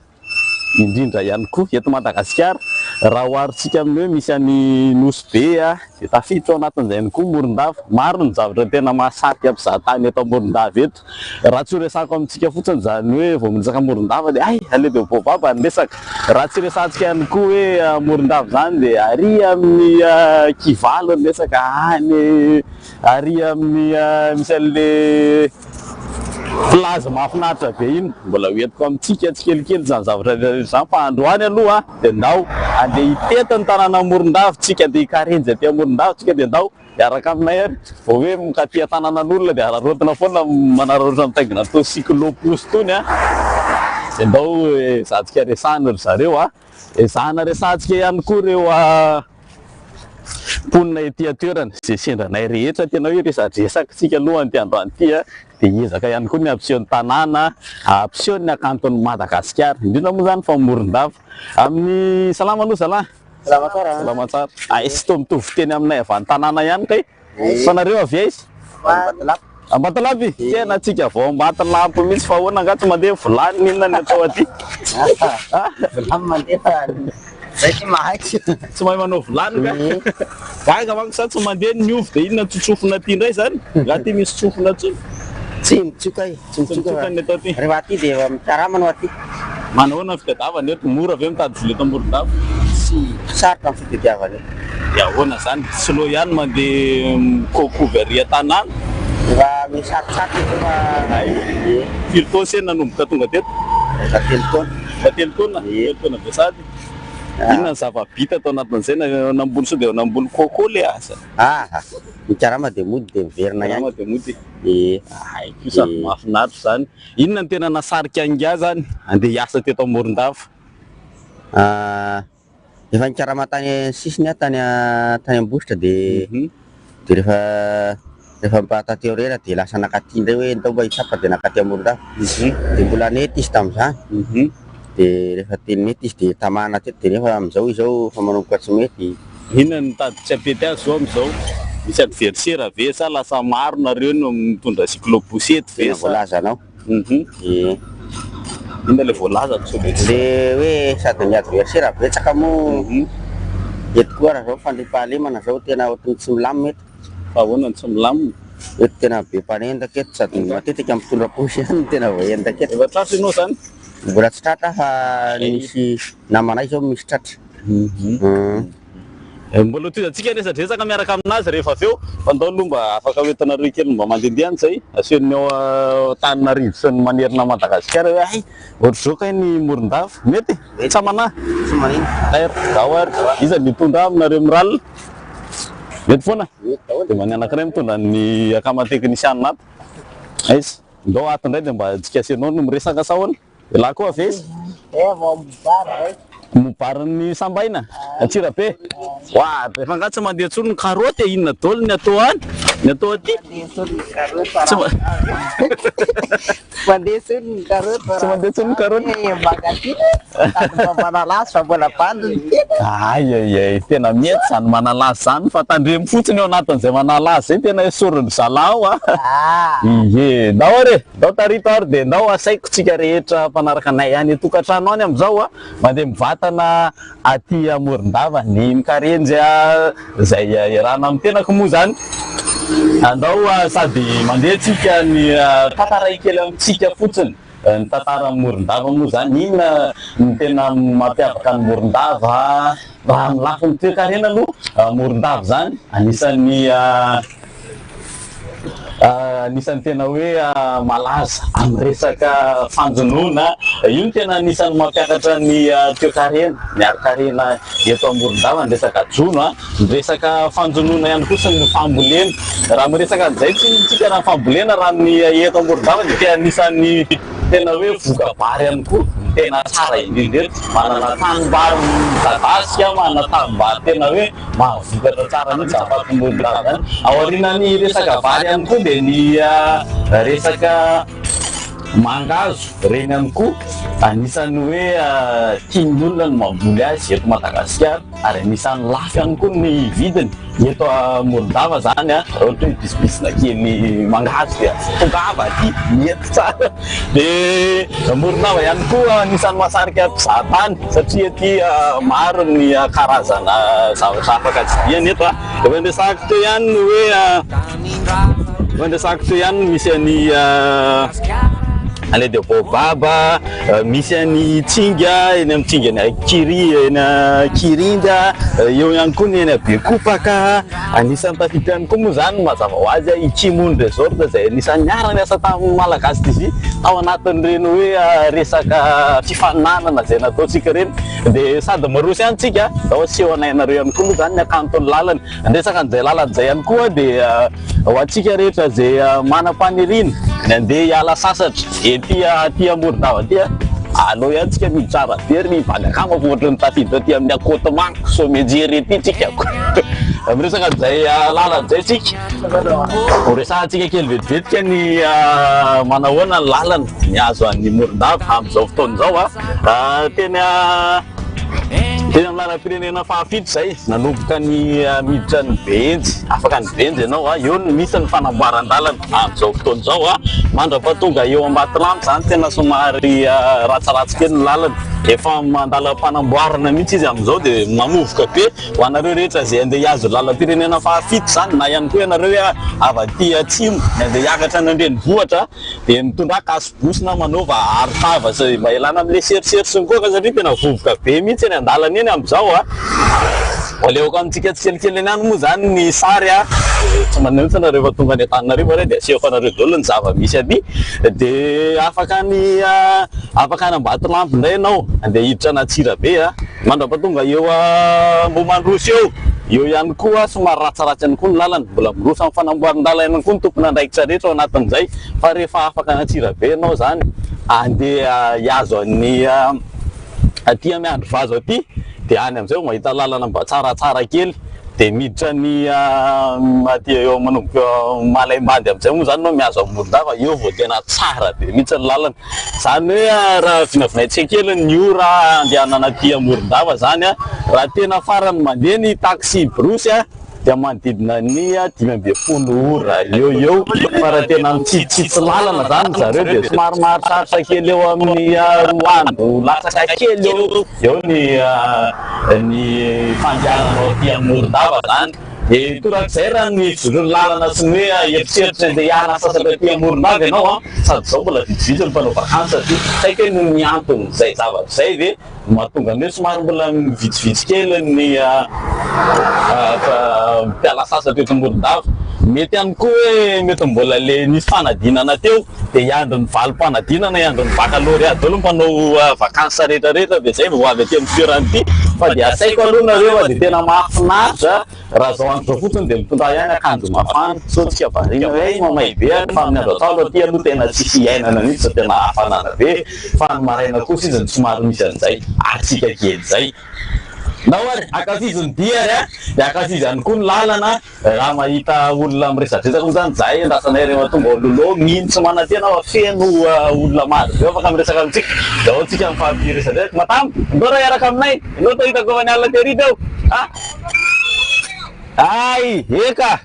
indrindra ihany koa eto Madagasikara. Raha oharitsika amin'ny hoe misy any Nosy Be de tafiditra ao anatin'izay ihany koa Morondava. Maro ny zavatra tena mahasarika mpizahatany eto Morondava eto. Raha tsy resako amintsika fotsiny zany hoe vao miresaka Morondava de ale de bobaba ny resaka. Raha tsy resantsika ihany koa hoe Morondava zany de ary amin'ny Kivalo ny resaka any, ary amin'ny misy an'le plaza mahafinaritra be iny, mbola hoentiko amintsika tsikelikely zany zavatra zany fa androany aloha de ndao andeha hitety ny tanàna Morondava tsika, de hikarenjy aty Morondava tsika de ndao miaraka aminay ary vao hoe mikatia tanànan'olona de ararotina foana manararaotra mitaingina atao cyclo-pousse tony de ndao zahantsika resahana ry zareo zahana resahantsika ihany koa reo mponina ety toerana zay sendranay rehetra tena hoe resadresaka tsika alohan'ny ty androany ty de hiezaka ihany koa ny ampisehon'ny tanàna, ampisehon'ny akanton'ny Madagasikara indrindra moa zany fa Morondava. Amin'ny salama aloha zalahy. Salama tsara. Salama tsara. Sy tô mitovy teny aminay avy any tanàna ihany kay. Fa nareo avy aiza? Ambatolampy. Tena tsika vao Ambatolampy mihitsy fa ahoana nga tsy mandeha volany inona ny atao aty. Volany mandeha zay tsy mahaiko. Tsy mahay manao volany ka. Gaga manko sa tsy mandeha niovy de inona tsotsofona aty indray zany? Nga ty misy tsofona tsotra. Tsy mitsoka ny atao aty. Rehefa aty de mikarama no aty. Manahoana ny fitadiavana eto? Mora avy mitady vola eto Morondava? Sy sarotra ny fitadiavana. De ahoana zany? Slow ihany mandeha couvert tanàna. Efa misatosato efa firy taona se nanomboka tonga teto? Efa 3 taona. Efa 3 taona? 3 taona be sady. Inona ny zava-bita tao anatin'izay nambolo so de nambolo coco le asa? Mikarama de mody de miverina ihany. De mody. Haiko sa mahafinaritra zany. Inona ny tena nasarika angaha zany andeha hiasa teto Morondava? Efa nikarama tany sisiny tany Ambositra de rehefa mbatateo rera de lasa nakaty indray hoe ndao mba hitsapa de nakaty Morondava. De mbola nety izy tam'izany. De rehefa teny nety izy de tamana teto de rehefa amizao izao fa manomboka tsy mety. Inona ny tady tsy apety azy zao amizao? Misy adversera ve sa lasa maro nareo no mitondra cyclo-poussette ve sa? Voalazanao. Inona le voalaza tso be? Le hoe sady ny adversera betsaka mo eto koa raha zao fandripahalemana zao tena ohatran'ny tsy milamina eto. Fa ahoana tsy milamina? Eto tena be mpanendaka eto sady matetika mitondra posy ihany tena voendaka eto. Efa tratra ianao zany? Mbola tsy tratra fa misy namanay zao misy tratra. Mbola toizantsika resadresaka miaraka aminazy rehefa avy eo fa ndao aloha mba afaka hoentanareo kely mba mandehandeha zay asehon'ny ao Antananarivo sy ny manerina Madagasikara hoe ay ohatr'izao kay ny Morondava mety tsy amana tsy manino dahoary iza mitondra aminareo miralina mety foana de mani anankiray mitondra ny akama teknisiany nato aiza ndao ato indray de mba tsika asehnao no miresaka sahoana laha koa avy izy mobariny sambaina Antsirabe. Wa rehefa nga tsy mandeha tsony ny karoty inona daholo ny atao any ny atao aty mandeha tsony ny karoty tsy mandeha tsony ny karoty manalazy fa mbola bandiny ay tena mety zany manalazy zany fa tandremo fotsiny eo anatin'izay manalazy zay tena esorony zalao ie ndao re ndao tarito ary de ndao asaiko tsika rehetra mpanaraka anay any tokantrano any amizao mandeha mivatana aty Morondava ny mikarenjy zay irana amin'ny tenako moa zany andao sady mandeha tsika ny tantara kely amintsika fotsiny ny tantara Morondava moa zany inona ny tena mampiavaka ny Morondava raha amin'ny lafiny toe-karena aloha Morondava zany anisan'ny Anisan'ny tena hoe malaza amin'ny resaka fanjonoana, io ny tena anisan'ny mampiakatra ny toe-karena, ny ari-karena eto Morondava ny resaka jono, ny resaka fanjonoana ihany kosa ny fambolena. Raha miresaka an'izay tsika raha fambolena raha ny eto Morondava dia anisan'ny tena hoe voka-bary ihany koa, tena tsara indrindra. Manana tanimbary midadasika, manana tanimbary tena hoe mahavokatra tsara mihitsy afaky Morondava. Ao aorian'ny resaka vary ihany koa dia ny resaka mangazo, reny ihany koa anisan'ny hoe tian'ny olona ny mamboly azy eto Madagasikara, ary anisan'ny lafo ihany koa ny vidiny eto Morondava zany raha ohatra hoe bisibisina kely mangazo dia tongava aty mety tsara. Dia Morondava ihany koa anisan'ny mahasarika mpizahatany satria aty maro ny karazana zavatra afaka tsidihana eto. Dia mandresaka teo ihany hoe misy any ale de bobaba, misy any tsinga eny amin'ny tsingany kirinda, eo ihany koa ny eny Bekopaka. Anisan'ny tafiditra ihany koa moa zany mazava ho azy Ikimony resort izay anisan'ny niara asa tamin'ny malagasy TV ao anatin'ireny hoe resaka fifaninanana izay nataontsika reny. Dia sady maroso ihany tsika ao aseho anainareo ihany koa moa zany ny akanton'ny lalany. Andresaka an'izay lalana izay ihany koa dia ho antsika rehetra izay manam-paniriana ny andeha hiala sasatra ety Morondava aty, aleo ihany tsika mitsara be ry Valakama ohatra ny tafiditra aty amin'ny Akotomanga, Somejery ety tsika. Miresaka an'izay lalana izay tsika, ho resahantsika kely vetivetika ny manahoana ny lalana ny azo an'ny Morondava amin'izao fotoana izao. Tena amin'ny lalam-pirenena fahafito izay nanomboka ny miditra ny Benjy, afaka ny Benjy ianao eo no misy ny fanamboaran-dalana amin'izao fotoana izao mandrapahatonga eo Ambatolampy zany tena somary ratsaratsy kely ny lalana, efa mandalam-panamboarana mihitsy izy amin'izao dia mamovoka be ho anareo rehetra izay andeha hiazo lalam-pirenena fahafito zany, na ihany koa ianareo hoe avy aty atsimo andeha hiakatra ny andrenivohitra dia mitondra kasibosina manaova arotava izay mba ialana amin'ilay serisery koa satria tena vovoka be mihitsy eny an-dalana eny amin'izao. Aleoko amintsika tsikelikely eny any moa zany ny sary tsy manentsana rehefa tonga any Antananarivo re dia asehoko anareo daholo ny zava-misy aty. Dia afaka ny Ambatolampy indray ianao andeha hiditra ny Antsirabe mandrapahatonga eo Momandroso eo ihany koa somary ratsaratsy ihany koa ny lalana, mbola miroso amin'ny fanamboaran-dalana ihany koa ny tompona andraikitra rehetra ao anatin'izay. Fa rehefa afaka ny Antsirabe ianao zany andeha hiazo ny aty amin'ny Androvazo aty dia any amin'izay mahita lalana mba tsaratsara kely dia miditra ny aty eo manomboka Malaimbady amin'izay moa zany no miazo amin'ny Morondava, eo vao tena tsara be mihitsy ny lalana. Zany hoe raha vinavinaitsika kely ny ora andehanana aty Morondava zany raha tena farany mandeha ny taxi brosy dia manodidina ny 5 ora eo, fa raha tena mitsitsitsy lalana zany zareo dia somary mahatratra kely eo amin'ny 2 andro latsaka kely eo ny fandehananao aty Morondava zany. Dia torak'izay raha ny voron'ny lalana sy ny hoe eritseritra izay hiala sasatra aty Morondava ianao sady izao mbola vitsivitsy ny mpanao vakansy aty, saika hoe ny anton'izay zavatra izay dia mahatonga ny hoe somary mbola vitsivitsy kely ny mpiala sasatra eto Morondava. Mety ihany koa hoe mety mbola le nisy fanadinana teo dia hiandro ny valim-panadinana, hiandro ny baccalauréat daholo mpanao vakansy rehetrarehetra dia izay vao avy aty amin'ny toerana ity. Fa dia asaiko aloha nareo dia tena mahafinaritra raha zao andro zao fotsiny dia mitondra ihany akanjo mafana, so tsika variana hoe mamay be fa amin'ny andro atao aty aloha tena tsisy iainana mihitsy tena hafanana be, fa ny maraina kosa izy ny somary misy an'izay atsika kely izay. Nahoary akafizo ny diary dia akafizo ihany koa ny lalana raha mahita olona miresadresaka moa zany zay andrasanay rehefa tonga ololo mintsy manantena feno olona maro be afaka miresaka amintsika daholo tsika mifampiresadresaka. Matamo ndora iaraka aminay anao tahitako avy any alina tery teo ay eka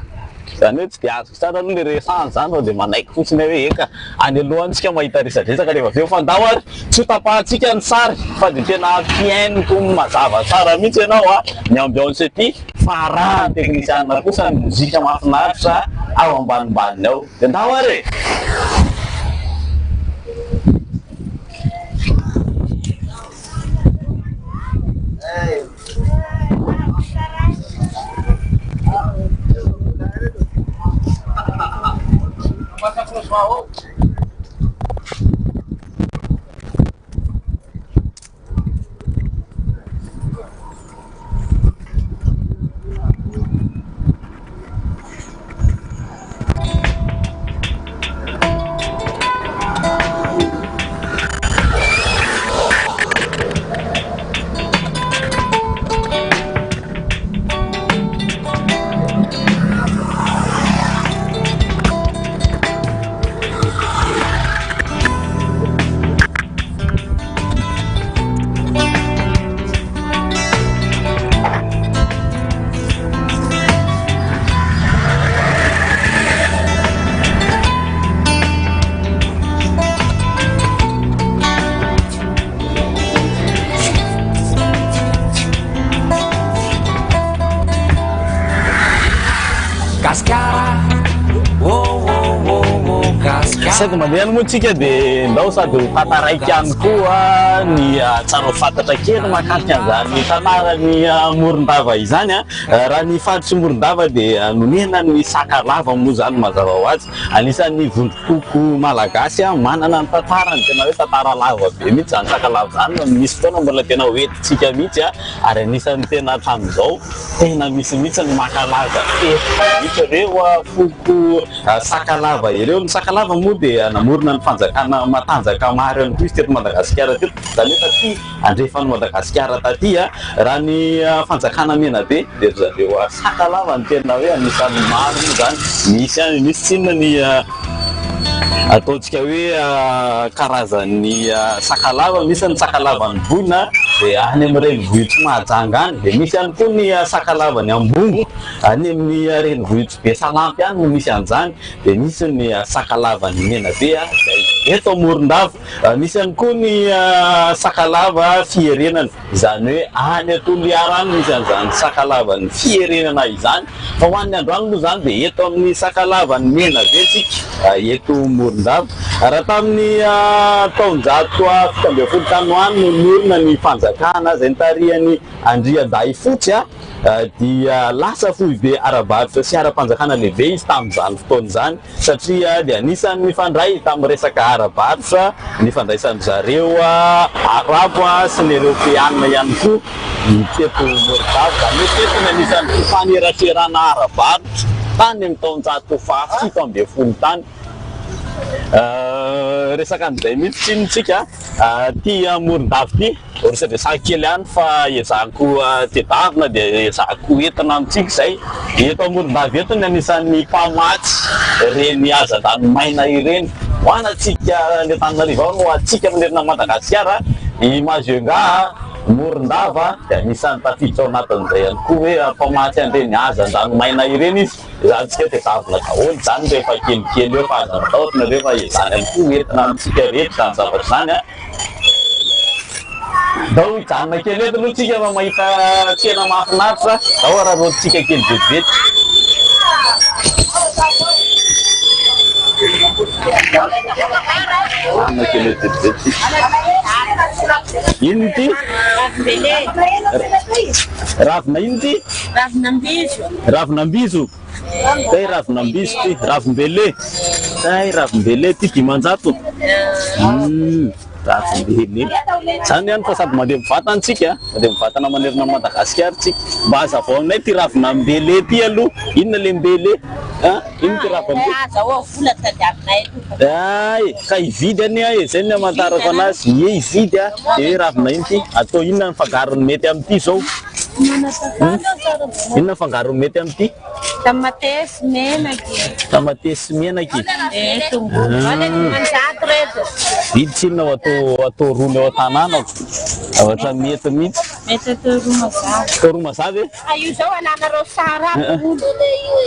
zany hoe tsy dia azoko tsara aloha le resany zany dia manaiky fotsiny hoe eka any alohantsika mahita resadresaka rehefa aveo fandao ary tsy ho tapahantsika ny sary fa dia tena piainiko mazava tsara mihitsy ianao ny ambiance ety fa raha ny teknisianina kosa ny mozika mahafinaritra ao ambanimbany ao dia ndao ary saika mandeha moa tsika dia ndao sady ho tantaraiky ihany koa ny tsara fantatra kely mahakasika an'izany tantarany Morondava izany raha ny faritry Morondava dia nonena ny sakalava moa zany mazava ho azy anisan'ny vondrokoko malagasy manana ny tantarany tena hoe tantara lava be mihitsy zany sakalava zany misy fotoana mbola tena hoentintsika mihitsy ary anisan'ny tena hatramin'izao tena misy mihitsy ny makalaza mihitsy ireo foko sakalava ireo. Ny sakalava moa dia namorona ny fanjakana matanjaka maro ihany koa izy teto Madagasikara teto zany hoe taty andrefan'ny Madagasikara taty raha ny fanjakana Menabe dia zareo sakalava ny tena hoe anisan'ny maro moa zany misy tsinona ny ataontsika hoe karazany sakalava misy ny sakalavan'ny boina dia any amin'ny renivohitry Mahajanga any dia misy ihany koa ny sakalavany Ambongo any amin'ny renivohitry Besalampy any no misy an'izany dia misy ny sakalavany Menabe eto Morondava misy ihany koa ny sakalava Fierenana izany hoe any Toliara any misy an'izany sakalavany Fierenana izany fa ho an'ny androany moa zany dia eto amin'ny sakalavany Menabe tsika eto Morondava raha tamin'ny taonjato 70 tanoany no norona ny fanjakana izay nitarihan'ny Andriaday Fotsy dia lasa fohy be arabaritra sy ara-panjakana lehibe izy tamin'izany fotoana izany satria dia anisan'ny mifandray tamin'ny resaka arabaritra nifandraisan'ny zareo arabo sy ny Europeana ihany koa teto Morondava zany hoe teto ny anisan'ny fifaneraserana arabaritra tany amin'ny taonjato 70 tany. Resaka an'izay mihitsy tsinontsika ty Morondava ty orisabesaka kely ihany fa ezahako tedavina dia ezahako entina amintsika izay eto Morondava eto ny anisan'ny mpamatsy reny hazan-dranomaina ireny hoanatsika ny Antananarivo no atsika amin'erina Madagasikara i Majunga Morondava dia anisan'ny tafiditra ao anatin'izay ihany koa hoe mpamatsy an'ireny hazan-dranomaina ireny izy izany tsika tedavina daholo zany rehefa kelikely eo fa azantaotona rehefa izany ihany koa entina amintsika rehetra izany zavatra zany dao hijanona kely eto aloha tsika fa mahita tsena mahafinaritra dao raha roatsika kely vetivety ino ty ravina ino ty ravinambizo tay ravinambizo ty ravimbele tay ravimbele ty 500 ravimbele zany ihany fa sady mandeha mivatana tsika mandeha mivatana manerina Madagasikara tsika mba hazavao aminay ty ravinambele ty aloha inona le mbele ino ty ravinambele ay ka hividy any e zay ny amantarako anazy hividy dia ravina ino ty atao inona ny fangarony mety amin'ity zao inona fangarony mety amin'ity tamatesy menaky tamatesy menaky vidy tsinona atao rony ao an-tanànako ohatra mety mihitsy atao romazavy io zao ananareo sara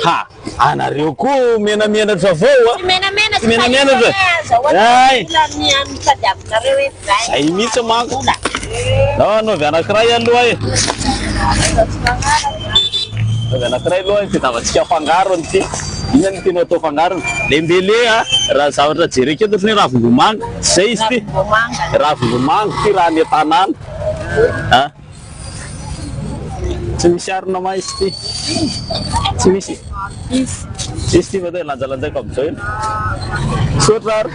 ha anareo koa menamenatra avao menamenatra ay zay mihitsy manko anaovy anankiray aloha e anankiray aloha fitavatsika fangarony ty inona ny tena atao fangarony le mbele raha zavatra jereka eto ny ravingomanga zay izy ty ravingomanga ty raha ny an-tanàna tsy misy arona ma izy ty tsy misy izy ty mata lanjalanjaiko amizao iny sotra ary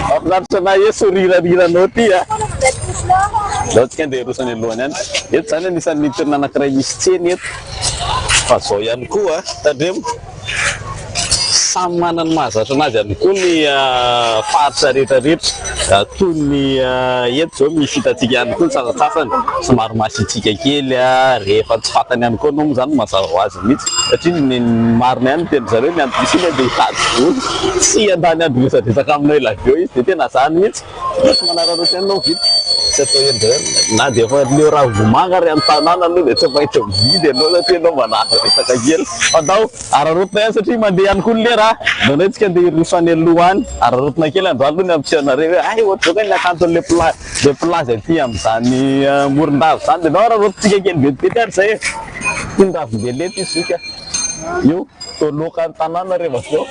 mafinaritra na e sorirariranao ty zao tsika andeha rosany alohany any eto zany anisan'ny toerana anankiray misy tseny eto fa zao ihany koa tandremo samy manana mahazatra anazy ihany koa ny faritra rehetrarehetra toy ny eto zao misy hitatsika ihany koa ny sasatsasany somary masitsika kely rehefa tsy fantany ihany koa anao moa zany mazava ho azy mihitsy satria ny marina ihany teny zareo ny androvisina dia hitady volo tsy andany androvisadresaka aminao elaveo izy dia tena zany mihitsy tsy manararotra anao vita tsy atao enjeo na dia efa leo ravomanga ry amin'ny tanàna aloha dia tsy mahita mividy anao satria anao manasa resaka kely fandao ararotona ihany satria mandeha ihany koa ny le raha nanao tsika andeha irosany aloha any ararotona kely andro aloha ny ampisanareo hoe ay ohatra zao ka ny akanton'le plazy aty amin'izany Morondava zany dia nao ararototsika kely vetivety ary zay ty ny ravimbelety izy ika io toloka ny tanàna rehefa aveo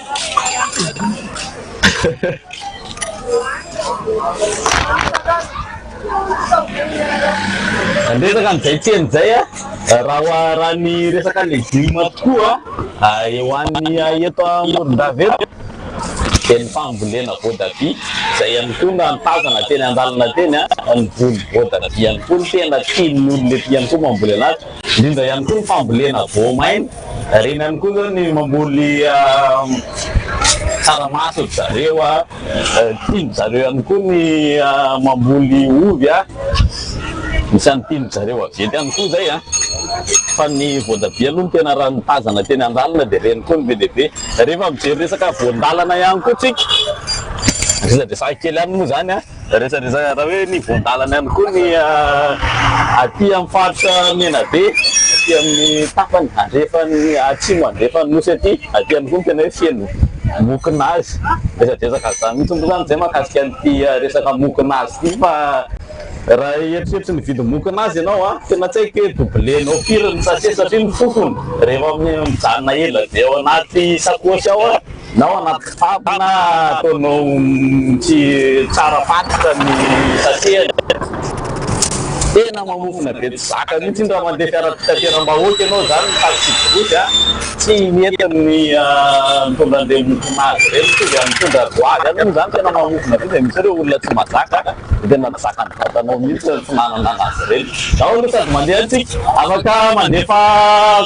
Andesa kan zay tseny zay raha ny resaka legioma tokoa eo an'ny eto Morondava eto dia ny fambolena voatabia zay ihany koa na tazana teny an-dalana teny ny volo voatabia ihany koa ny tena tian'olona eto ihany koa mamboly anazy, indrindra ihany koa ny fambolena voamaina. Reny ihany koa zao ny mamboly tsaramaso zareo tiany zareo ihany koa ny mamboly ovy misy any tiany zareo avety ihany koa zay fa ny voatabia aloha tena raha nitazana teny an-dalana dia reny koa ny be dia be. Rehefa mijery resaka voan-dalana ihany koa tsika resadresaka kely ihany moa zany resadresaka raha hoe ny voan-dalana ihany koa ny aty amin'ny faritra Menabe aty amin'ny tapany andrefa ny atsimo andrefa ny nosy aty ihany koa ny tena hoe feno mokinazy. Resadresaka za mihitsy moa zany zay mahakasika an'ity resaka mokinazy ity fa raha eritreritry ny vidy mokinazy ianao tena tsy haiko hoe doblenao firy ny sachet satria ny fofony rehefa mijanona ela be ao anaty sakosy ao na ao anaty kitapo na ataonao tsy tsara fatitra ny sachet. Tena mamofona be tsy zaka mihitsy raha mandeha fiara fitateram-bahoaka ianao zany taxi tsy mety ny mitondra an'ilay mokinazy reny tsy dia mitondra goavy any zany tena mamofona be dia misy ireo olona tsy mazaka tena tsy zakany vatanao mihitsy tsy manana anazy reny. Zaho aloha sady mandeha antsika afaka mandefa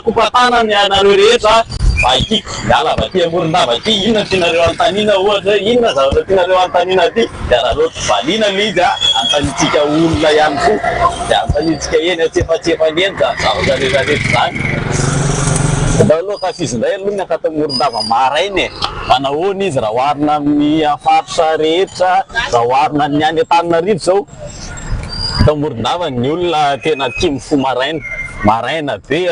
kopatanany anareo rehetra vaikiko miala avy aty Morondava aty inona tianareo antanina ohatra inona zavatra tianareo antanina aty dia raha loatra valina le izy antanitsika olona ihany koa dia antanitsika eny atsefatsefany eny zavatra rehetrarehetra zany. Da aloha kafizindray aloha ny akata Morondava marainy manahoana izy raha oharina amin'ny faritra rehetra raha oharina ny any Antananarivo zao ta Morondava ny olona tena tia mifo maraina be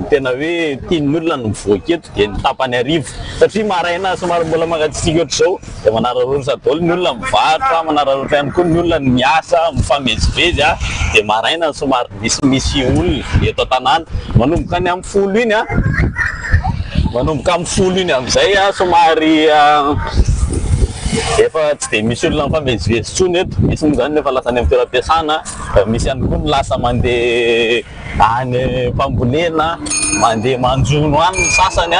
tena hoe tian'ny olona ny mivoaka eto dia ny tapany arivo satria maraina somary mbola mangatsiaka ohatr'izao dia manararaotra daholo ny olona mivarotra manararaotra ihany koa ny olona ny miasa mifamezivezy dia maraina somary misimisy olona eto an-tanàna manomboka any amin'ny folo iny manomboka amin'ny folo iny amin'izay somary efa tsy dia misy olona mifamezivezy tsony eto. Misy moa zany nefa lasa any amin'ny toeram-piasana, misy ihany koa ny lasa mandeha any mpambolena mandeha manjono any ny sasany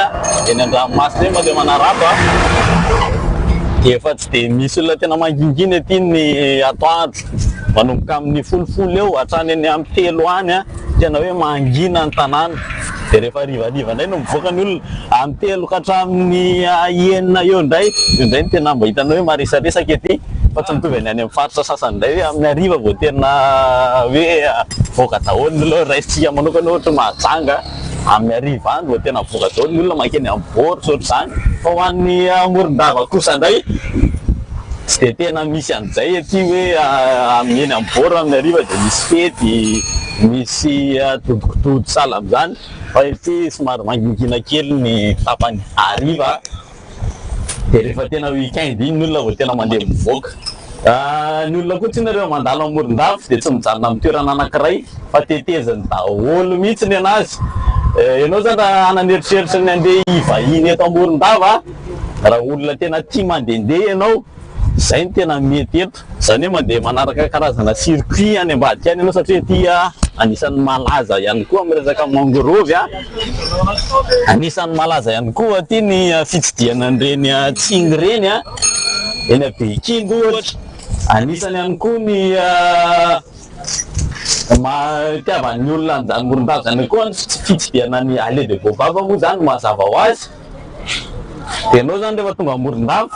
eny an-dranomasina eny mandeha manaraba efa tsy dia misy olona tena mangingina ety ny atoandro manomboka amin'ny folofolo eo hatrany eny amin'ny telo any tena hoe mangina ny tanàna dia rehefa rivariva indray no mivoaka ny olona amin'ny telo ka hatramin'ny enina eo indray io indray ny tena mba hitanao hoe maresaresaka ety fa tsy mitovy any amin'ny faritra sasany indray hoe amin'ny ariva vao tena hoe voaka daholo ny olona raisitsika manokana ohatra mahajanga amin'ny ariva any vao tena voaka daholo ny olona mankeny amin'ny boritra ohatr'izany fa ho an'ny Morondava kosa indray tsy dia tena misy an'izay ety hoe amin'ny eny amin'ny boritra amin'ny ariva dia misy fety misy dodikododo sahala amin'izany fa ety somary mangingina kely ny tapany ariva dia rehefa tena weekend iny ny olona vao tena mandeha mivoaka. Ny olona koa tsy nareo mandalo amin'ny Morondava dia tsy mijanona amin'ny toerana anankiray fa tetezany daholo mihitsy ny anazy. Ianao zany raha ananeritreritra ny andeha hivahiny eto Morondava raha olona tena tia mandehandeha ianao zay ny tena mety eto zany hoe mandeha manaraka karazana circuit any ambadika any ianao satria ety anisan'ny malaza ihany koa amin'ny resaka mangorovy anisan'ny malaza ihany koa aty ny fitsidiana an'ireny tsingy reny eny Bekingo ohatra anisany ihany koa ny tiavan'ny olona an'izany Morondava zany koa ny fitsidiana ny Allée de Baobab moa zany mazava ho azy dia ianao zany rehefa tonga Morondava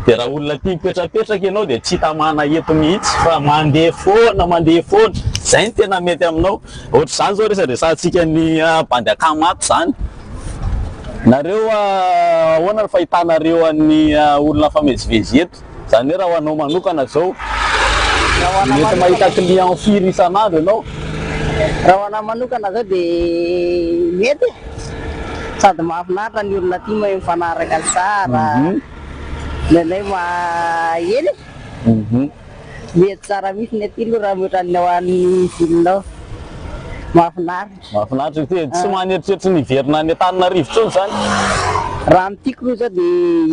dia raha olona tia mipetrapetraka ianao dia tsy tamana eto mihitsy fa mandeha foana zay ny tena mety aminao. Ohatr'izany zao resadresantsika ny bandy akamato zany nareo ahoana ny fahitanareo an'ny olona famezivezy eto zany hoe raha ho anao manokana zao mety mahita client firy isan'andro ianao? Raha ho anao manokana zao dia mety sady mahafinaritra ny olona tia mahay mifanaraka tsara nendray eny mety tsara mihitsy ny aty aloha raha mihoatran'ny ao an'ny vilinao mahafinaritra tsy maneritreritra ny hiverina any Antananarivo tsony zany raha mitiko aloha zao de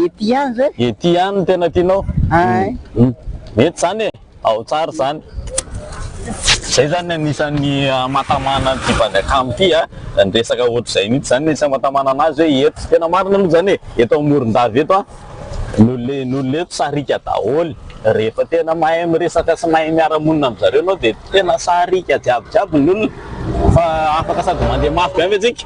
ety ihany zay. Ety ihany no tena tianao. Mety zany e, ao tsara zany. Zay zany anisan'ny mahatamana ty mpanjakamy ty ny resaka ohatr'izay mihitsy zany isany mahatamana anazy hoe eto tena marina aloha zany e, eto Morondava eto n'olona eto sarika daholo. Rehefa tena mahay miresaka sy mahay miara-monina amin'zareo anao de tena sarika jiabijiaby ny olona fa afaka sady mandeha mafy be mihitsika.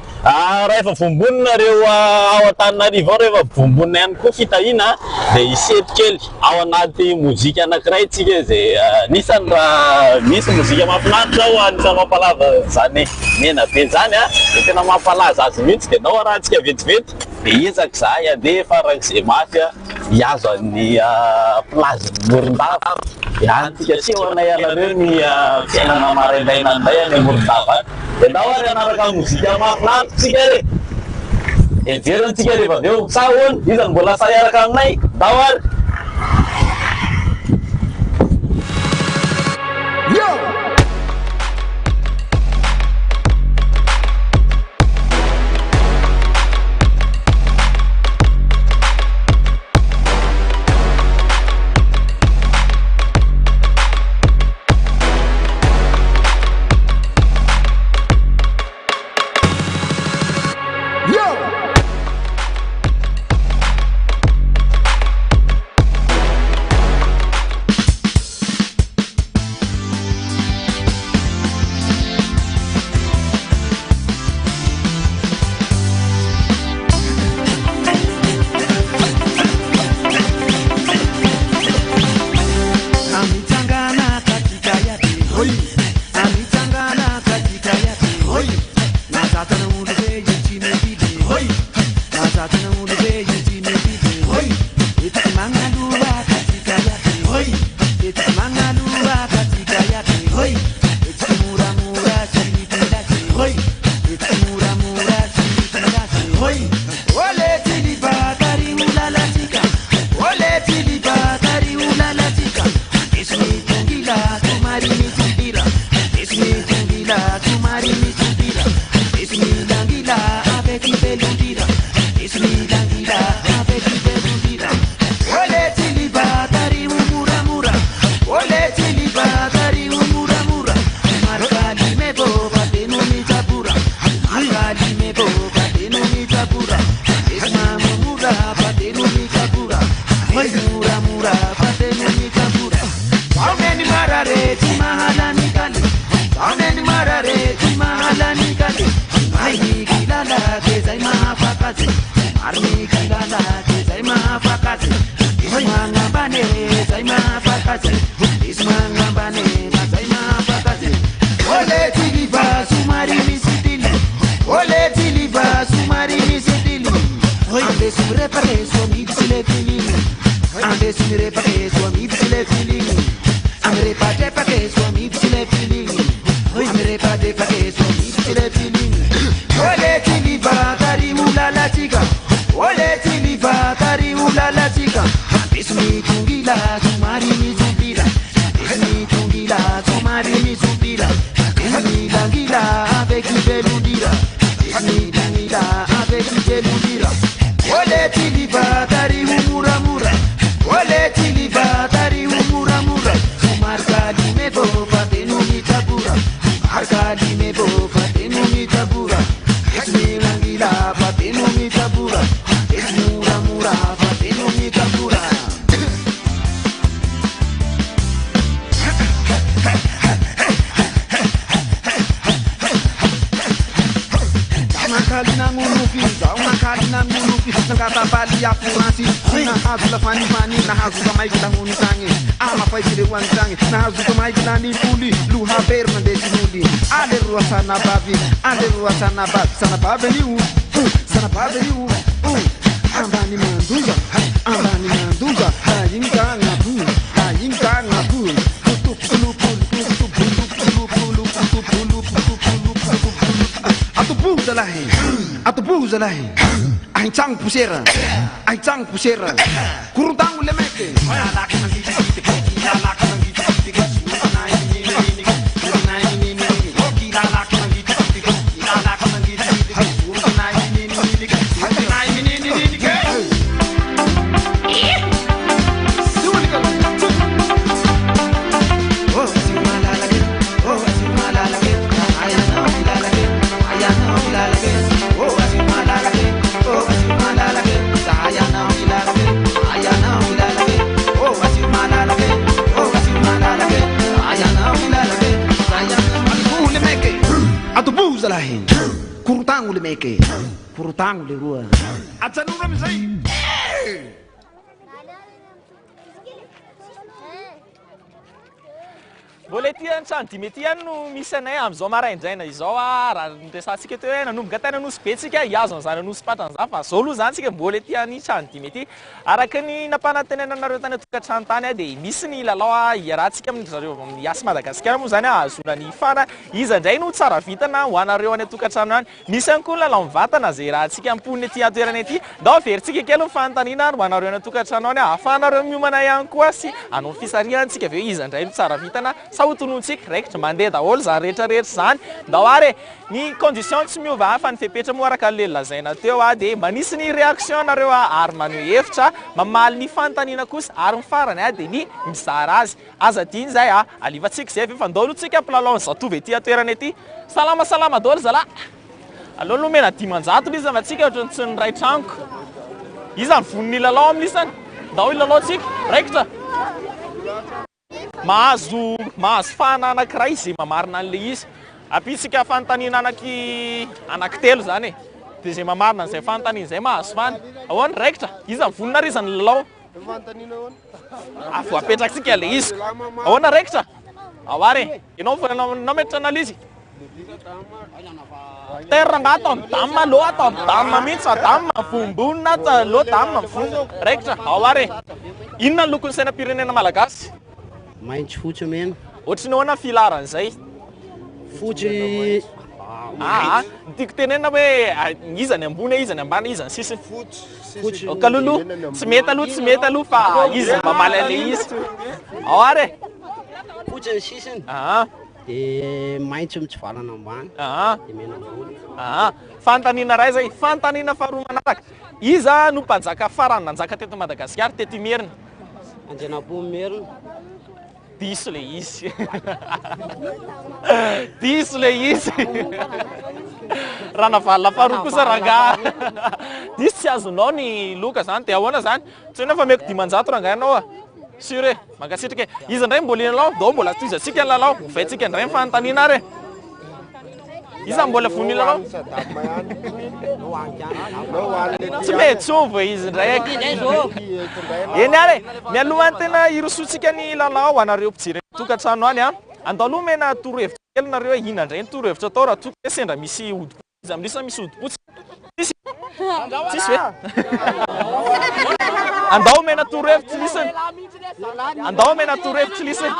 Rehefa vombonina reo ao Antananarivo ao rehefa vombonina ihany koa fitahiana de isety kely ao anaty mozika anankiray tsika zay anisany raha misy mozika mahafinaritra ao anisany mampalaza zany mena be zany de tena mampalaza azy mihitsy de nao rahantsika vetivety de ezaka zahay andeha farak'izay mafy hiazo ny plazy Morondava. Antsika tsy hoanay anareo ny fiainana maraindraina anday any Morondava de ndao ary anaraka mozika mahafinaritra tsika re everantsika rehefa avy eo sa hoany izany mbola sa iaraka aminay ndao ary. Aitang pusera, kurutang lemeke. lahy korotagno le maiky korotagno le roa ajanona amizay mbola ety an-trano dimy ety ihany no misy anay amin'izao maraindraina izao raha resantsika teo hoe nanomboka tena nosy betsika hiazo an'izany nosy-patana zany fa zao aloha zany tsika mbola ety any trano dimy ety araka ny nampanantenenanareo tany atokantrano tany dia misy ny lalao iarahantsika amin'zareo amin'ny asy Madagasikara moa zany azona ny fana izy indray no tsara vitana ho anareo any atokantrano any misy ihany koa lalao mivatana zay rahantsika amponiny ety atoerana ety dao veritsika kely ny fanontaniana ho anareo any atokantrano any ahafahanareo miomana ihany koa sy anao fisarihantsika aveo izy indray no tsara vitana sahotonontsika raikitra mandeha daholo zany rehetrarehetra zany ndao ary ny condition tsy miova fa ny fepetra moa araka le lazaina teo dia manisy ny réaction nareo ary maneho hevitra mamaly ny fanontaniana kosa ary mifarany dia ny mizara azy aza diny zay alivatsika zay fa ndao alotsika mpilalao zatovy ety atoerana ety salama daholo zala aloha aloha mena 500 izy avatsika ohatrany tsy ny ray tranoko izy ny voniny lalao amin'isany ndao ilalaotsika raikitra mahazo fahana anankiray izay mamarina an'le izy apitsika fanontaniana anankitelo zany dia izay mamarina an'izay fanontaniana izay mahazo fahana ahoana raikitra izy vonina ry izany lalao voapetraksika le izy ahoana raikitra ao ary ianao metra analizy terra nga atao midamma aloha atao midamma mihitsy adamma vombonina aloha damma mivonona raikitra ao ary inona ny lokon'ny sainam-pirenena malagasy maitso fotsy mena ohatrany ahoana filaran'izay fotsy tiako tenena hoe iza ny ambony iza ny ambany iza ny sisiny kalolo tsy mety aloha fa izy mamaly an'le izy ao ary fotsy ny sisiny dia maitso mitsivalana ambany dia mena ambony fanontaniana ray zay fanontaniana faharoa manaraka iza no mpanjaka farany nanjaka teto Madagasikara teto Merina Anjanabo Merina diso le izy diso le izy raha navalona faharoa kosa ranga diso tsy azonao ny loka zany dia ahoana zany tsy hoe nefa meko 500 ranga ianao sur e mankasitrika izy indray mbola lalao dao mbola toizatsika ny lalao vaitsika indray ny fanontaniana ary iza mbola voniny lalao tsy mety tsova izy indray eny ary mialohan'ny tena irosotsika ny lalao anareo mpijery tokantrano any andao aloha mena torohevitra kely nareo hoe ina indray ny torohevitra atao raha toka hoe sendra misy odipotsy izy amin'isa misy odipotsy tsisy hoe andao mena torohevitra lisany andao mena torohevitra lisany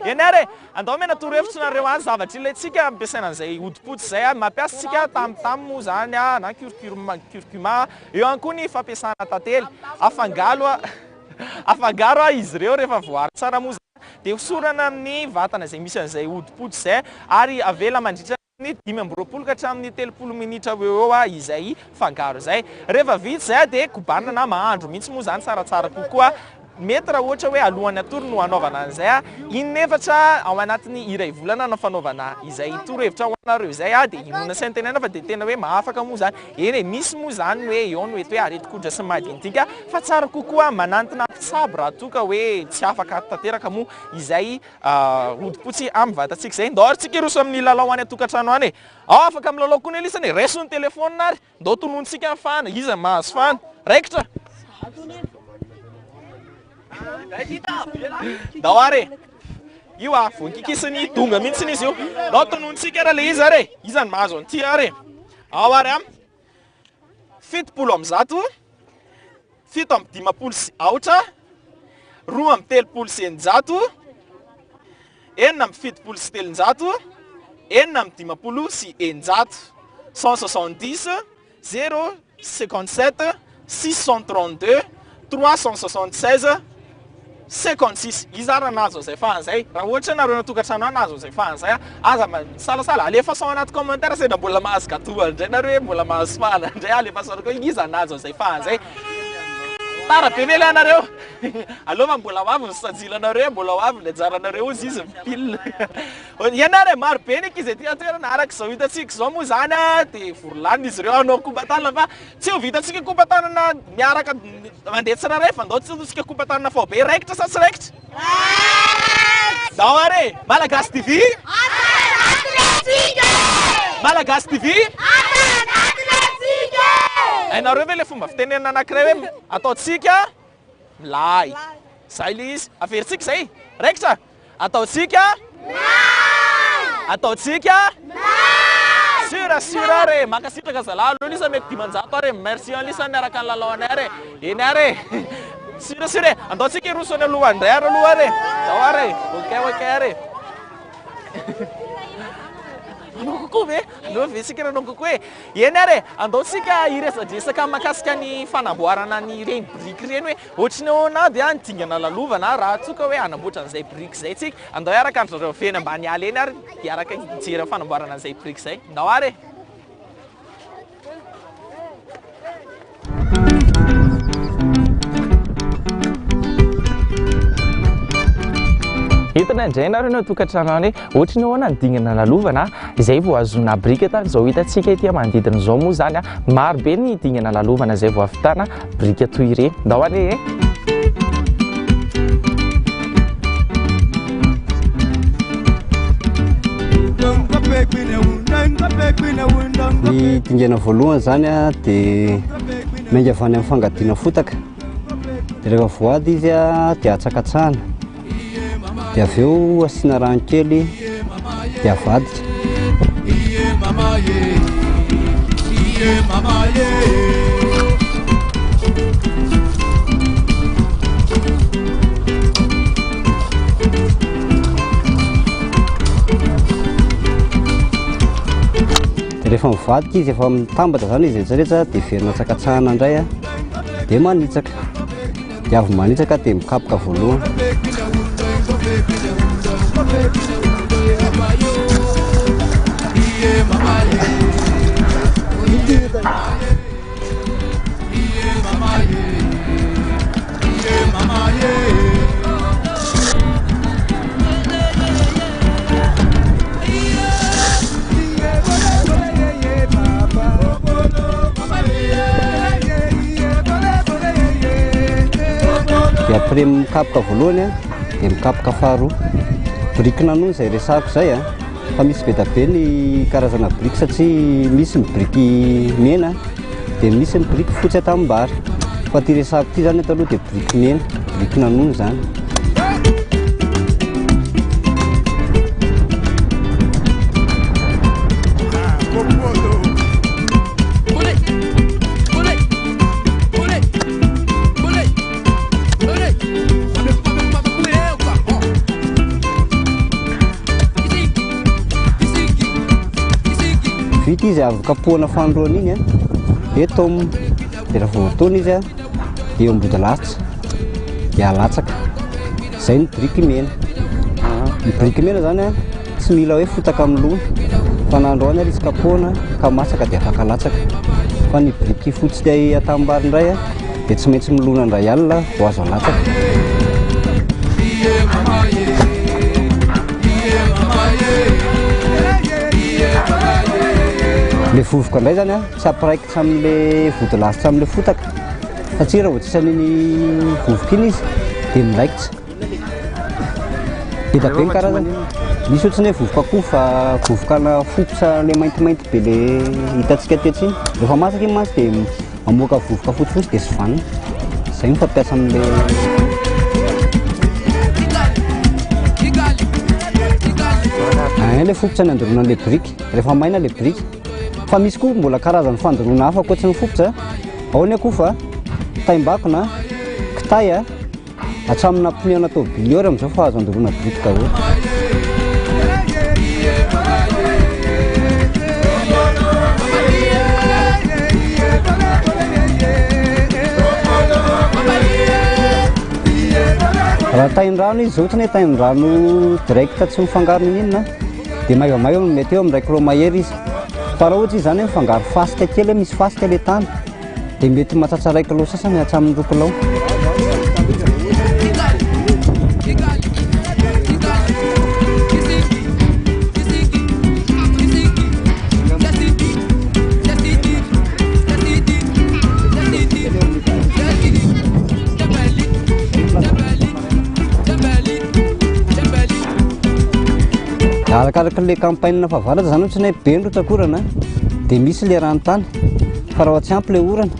eny ary andao mena torohevitra nareo any zavatra ilayntsika ampiasaina an'izay odipotsy zay mampiasatsika tamotamo moa zany na curcuma eo ihany koa ny fampiasana tantely afangaro izy ireo rehefa voary tsara moa zany dia hosorana amin'ny vatana izay misy an'izay odipotsy zay ary avela mandritra ny 5 ka hatramin'ny 30 minitra eo izay fangaro zay rehefa vita zay dia kobanina na mahandro mihitsy moa zany tsaratsara kokoa mety raha ohatra hoe alohan'ny atory no hanaovana an'izay inefatra ao anatin'ny iray volana no fanaovana izay torohevitra ho anareo izay dia inona sainy tenena fa dia tena hoe mahafaka moa zany eny misy moa zany hoe eo no ety hoe areti-kodra sy madinidinika fa tsara kokoa manantina mpitsabo raha toka hoe tsy afaka tanteraka moa izay odipotsy amin'ny vatantsika izay ndao ary tsika iroso amin'ny lalao any atokantrano any ao afaka amin'ny lalao koa ny elisany reso ny telefônina ary ndao tonontsika ny fana izy mahazo fana raikitra dao ary io vonikikisiny donga mihitsiny izy io dao tonontsika raha le izy ary iza ny mahazo an'ity ary ao ary 7 7 sy aotra 2 3 9 4 7 sy 3 9 sy 9 170 057 632 376 56 izara nazo zay fahan'izay raha ohatra nareo natokantrano any nazo zay fahan'izay aza salasala alefaso anaty commentaire sendra mbola mahazo gâteau indray nareo hoe mbola mahazo fana indray alefaso koa iza nazo zay fahan'izay tara be vele anareo alova mbola ho avy ny sajilanareo mbola ho avy ny ajaranareo izy izy mipilina ianare maro be ny izy ety atoerana araka izao hitantsika izao moa zany dia vorolanina izy ireo anao kompatanana fa tsy ho vitantsika kompatanana miaraka mandeha tsiraray fa ndao tsy tsika kompatanana fao be raikitra sa tsy raikitra dao ary Malagasy TV Malagasy TV hainareo ve le fomba fitenenana anankiray hoe ataotsika milay zay le izy averintsika zay raikitra ataotsika ataotsika sura re makasitraka zalahy aloha lisa mety 500 are merci lisany miaraka ny lalao anay are eny are sura andaotsika irosony aloha andray ary aloha are zao are ok are anao kokoa ve anao ve sika ranao kokoa e eny are andaotsika iresadresaka mahakasika ny fanamboarana ny reny briky reny hoe ohatriny ao dia nidingana lalovana raha tsoka hoe anamboatra an'izay briky zay tsika andao araka andrareo feny ambany ala eny ary dia araka hijery fanamboarana an'izay briky zay andao are entina indray nareo no tokantrano any ohatriny ahoana nidingana lalovana izay vao azona briky tahaka izao hitantsika ety manodidina izao moa zany maro be ny dingana lalovana izay vao avitana briky toy ireny ndao any ny dingana voalohany zany dia mainga avy any amin'ny fangadiana fotaka dia rehefa voady izy dia atsakatsahana dia avy eo asiana rano kely dia avadika rehefa mivadika izy efa mitambatra zany izy rehetrarehetra dia verina tsakatsahana indray dia manitsaka dia avy manitsaka dia mikapoka voalohany dia après mikapoka voalohany dia mikapoka faharoa briky nanono izay resahako zay fa misy be da be ny karazana briky satria misy ny briky mena dia misy ny briky fotsy atambara fa ty resahako ty zany taloha dia briky mena briky nanono zany vita izy avy kapohana fandroana iny dia tômina dia raha vao tony izy dia eo ambody latsa dia alatsaka izay ny briky mena ny briky mena zany tsy mila hoe fotaka amin'ny lona fa nandro any ary izy kapohana ka masaka dia afaka alatsaka fa ny briky fotsy dia atambary indray dia tsy maintsy milona indray alina vao azo alatsaka le vovoka indray zany tsy ampiraikitra amin'le vody lasitra amin'le fotaka satria raha vao tsisa an'iny vovoka iny izy dia miraikitra be da be ny karazany misy ohatrany hoe vovoka koa fa vovokana fopotra le maintimainty be le hitantsika tetsy iny rehefa masaka iny mantsy dia mamoaka vovoka fotsifotsy dia sy vanina izay mifampiasa amin'le le fopotra ny andorona an'le briky rehefa maina le briky fa misy koa mbola karazany fandorona hafa koatsy ny fopotra ao ny akoa fa taimbako na kitay atramina pneuna tôbily eo amin'izao fa azo andorona briky daholo raha tahin-drano izy ohatrany hoe tahin-drano direct tsy mifangaro ninina dia maivamaiva mety eo amin'ny 1 kilo mahery izy fa raha ohatra izy zany hoe mifangaro fasika kely misy fasika le tany dia mety mahatratra 1 kilo sasany hatramin'ny 2 kilao arakaraka le campagne fahavaratra zany ohatrany hoe be ny rotrakorana dia misy le ranontany fa raha tsy ampy le orana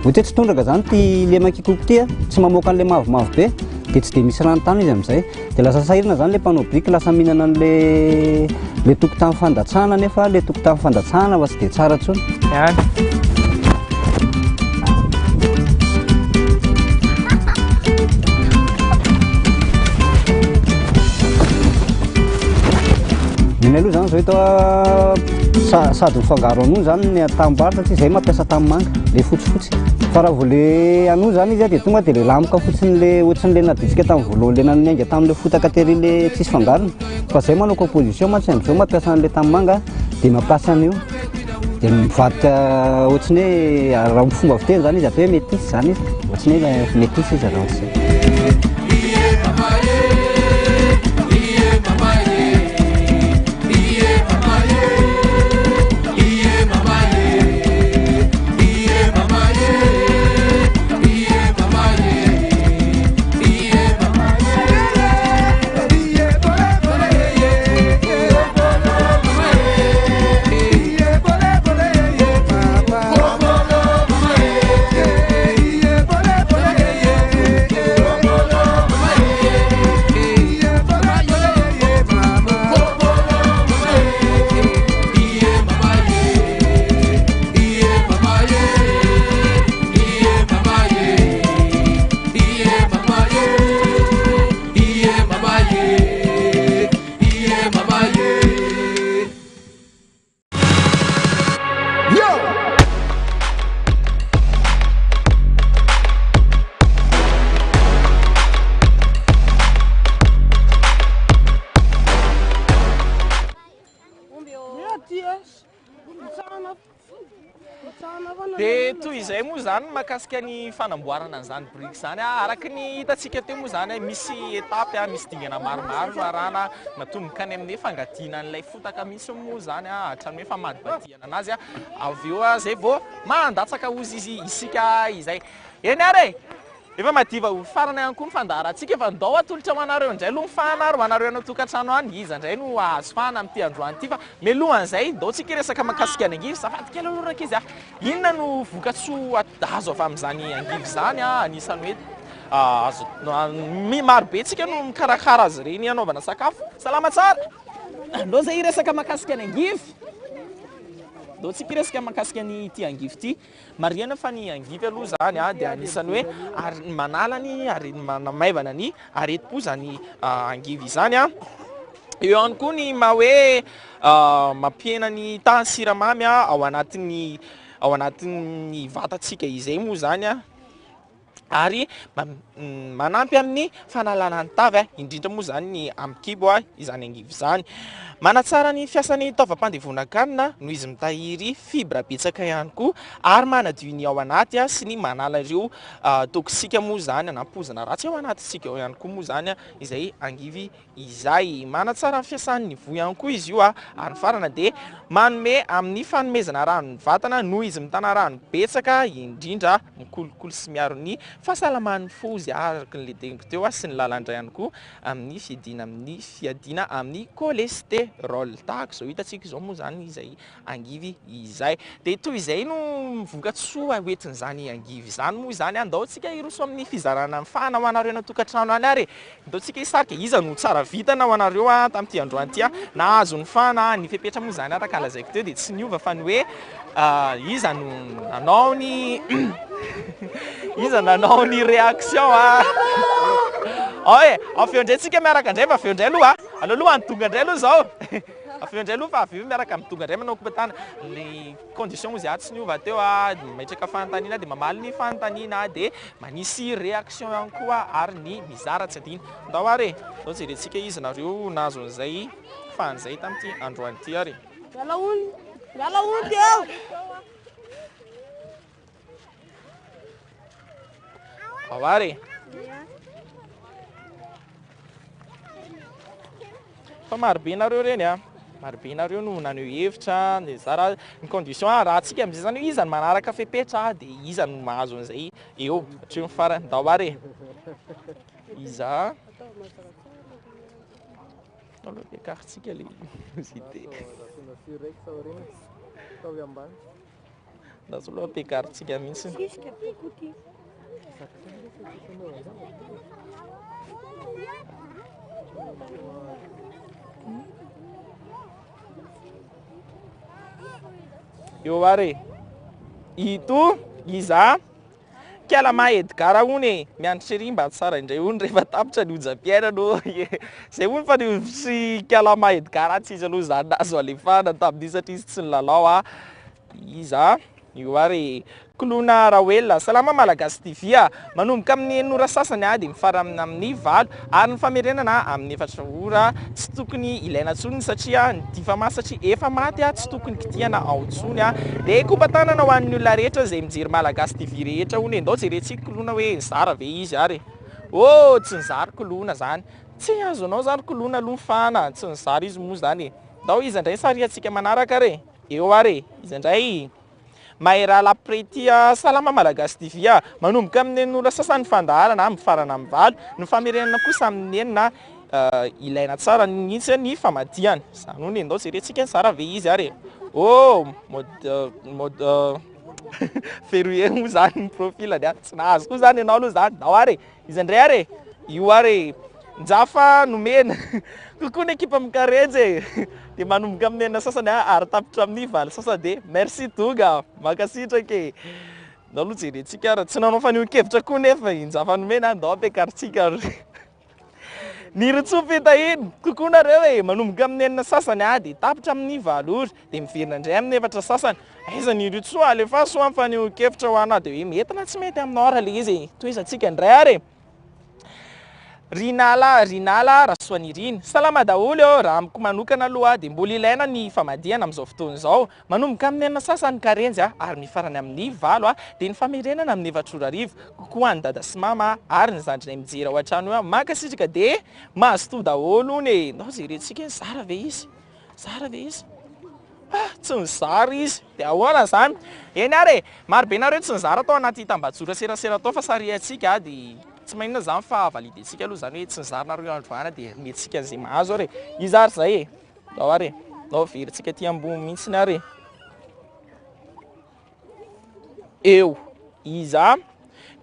ohatra tsy tondraka zany ty le makikoko ty tsy mamoaka an'le mavomavo be dia tsy dia misy ranontany izy amin'izay dia lasa sahirana zany le mpanao briky lasa mihinana an'le tokotany fandatsahana nefa le tokotany fandatsahana fa tsy dia tsara intsony ny aloha zany zao hita sady mifangaro anono zany ny tamboary satria izay mampiasa tamimanga le fotsifotsy fa raha vao le anono zany izy dia tonga dia le lamoka fotsiny le ohatran'le naditsika tamin'ny voalohany le nanainga tamin'le fotaka tery le tsisy fangarony fa izay manao composition mantsy amin'izao mampiasa an'le tamimanga dia mampiasa an'io dia mivadika ohatrany hoe raha fomba fiteny zany izy atao hoe métis zany izy ohatrany hoe métis izy raha ohatr'izay dia toy izay moa zany mahakasika ny fanamboarana an'izany briky zany araka ny hitantsika teo moa zany misy etapy misy dingana maromaro arahana matomboka any amin'ny fangadiana an'ilay fotaka misy moa zany hatrany hoe famadibadiana anazy avy eo zay vao mandatsaka ozy izy isika izay eny ary efa madiva farany ihany koa ny fandaharantsika efa ndao atolotra ho anareo indray aloha mifanaro anareo anao tokantrano any iza indray no azo fana amin'ity androany ity fa mialohan'izay ndao tsika resaka mahakasika ny angivy zafady kely aloha raka izy inona no vokatsoa azo avy amin'izany angivy zany anisany hoe maro be tsika no mikarakara azy ireny anaovana sakafo salama tsara ndao zay resaka mahakasika ny angivy ndao tsika resaka mahakasika ny ity angivy ity marihana fa ny angivy aloha zany dia anisany hoe manalany ary manamaivana ny areti-po zany angivy zany eo ihany koa ny maha hoe mampiena ny tahany siramamy ao anatin'ny vatantsika izay moa zany ary manampy amin'ny fanalana ny tavy indrindra moa zany ny amikibo izany angivy zany manatsara ny fiasan'ny taovam-pandevonan-kanina noho izy mitahiry fibra betsaka ihany koa ary manadio ny ao anaty sy ny manala ireo toksika moa zany anampozana ratsy ao anatitsika ao ihany koa moa zany izay angivy izay manatsara ny fiasan'ny voa ihany koa izy io ary farana dia manome amin'ny fanomezana rano vatana noho izy mitana rano betsaka indrindra mikolokolo sy miaro ny fahasalaman'ny fozy araka ny ledeniko teo sy ny lalandray ihany koa amin'ny fiadiana amin'ny cholesterol tahaka izao hitantsika izao moa zany izay angivy izay dia toy izay no vokatsoa hoentin'izany angivy izany moa izany andao tsika iroso amin'ny fizarana mifana ho anareo natokantrano any ary ndao tsika hisarika iza no tsara vitana ho anareo tamin'ity androany ity nahazo ny fana ny fepetra moa zany araka lazaiko teo dia tsy niova fa ny hoe iza no nanao ny iza nanao ny réaction afeo indray tsika miaraka indray fa afeo indray aloha aloha antonga indray aloha zao afeo indray aloha fa avy eo miaraka mitonga indray manao kopetana ny condition moa zay tsy niova teo maitraka fanontaniana dia mamaly ny fanontaniana dia manisy réaction ihany koa ary ny mizara tsy adiny ndao ary zao jerentsika izy nareo nahazo an'izay fan'izay tamin'ity androany ity ary ao ary fa marobe nareo reny marobe nareo no naneo hevitra dia zara ny condition raha tsika amin'izay zany hoe iza ny manaraka fepetra dia iza no mahazo an'izay eo hatreo farany ndao ary iza aloha piakarintsika le mozité ndaso aloha piakarintsika mihitsy eo are ito iza kiala Edgar hony mianatra ery mba tsara indray hony rehefa tapitra ny ojapiaina no zay hony fa ny sy kiala Edgar tsy izy aloha zany nazo alefahana tamin'io satria izy tsy nilalao iza io ary Kolona Rawela salama Malagasy TV manomboka amin'ny 9 ora sasany dia mifarana amin'ny 9 ary ny famerenana amin'ny 4 ora tsy tokony ilaina intsony satria ny difa satria efa maty tsy tokony kitihana ao intsony dia kompatanana ho an'ny olona rehetra izay mijery Malagasy TV rehetra hony ndao jerentsika Kolona hoe nizara ve izy ary tsy nizara Kolona zany tsy azonao zany Kolona aloha fana tsy nizara izy moa zany ndao izy indray sariantsika manaraka re eo ary izy indray Maera Lapretia salama Malagasy TV manomboka amin'ny 9 ora sasany fandaharana mifarana amin'ny 9 ny famerenana kosa amin'ny 9 ilaina tsara mihitsy ny famadihana zany hony ndao jerentsika tsara ve izy ary mode ferouillé moa zany ny profil tsy nahazo koa zany ianao aloha zany ndao ary izy indray ary io ary njafa nomena kokoa ny ekipa mikarenjy dia manomboka amin'ny 9 sasany ary tapitra amin'ny 9 sasany dia merci tonga makasitraka ndao aloha jerentsika ary tsy nanao fanio-kevitra koa nefa njafa nomena ndao ampiakarintsika ny Rotsofy tahiny kokoa nareo manomboka amin'ny 9 sasany dia tapitra amin'ny 9 ora dia miverina indray amin'ny 4 sasany aiza ny Rotsoa alefa soa amin'ny fanio-kevitra ho ana dia hoe mety na tsy mety aminao ary le izy toizantsika indray ary Rinala Rasoaniriny salama daholo raha amiko manokana aloha dia mbola ilaina ny famadihana amin'izao fotoana izao manomboka amin'ny 9 sasany karenjy ary mifarana amin'ny 9 dia ny famerenana amin'ny 4 ora arivo kokoa ny dada sy mama ary ny zandrinay mijery ao an-trano eo makasitraka dia mahazo to daholo hony ndao jerentsika zara ve izy tsy nizara izy dia ahoana zany eny ary maro be nareo tsy nizara atao anaty tambajora serasera atao fa sariantsika dia tsy maninona zany fa validetsika aloha zany hoe tsy nizarynareo androana dia metsika an'izay mahazo ary izary zay ndao ary ndao veritsika ty ambony mihitsiny ary eo iza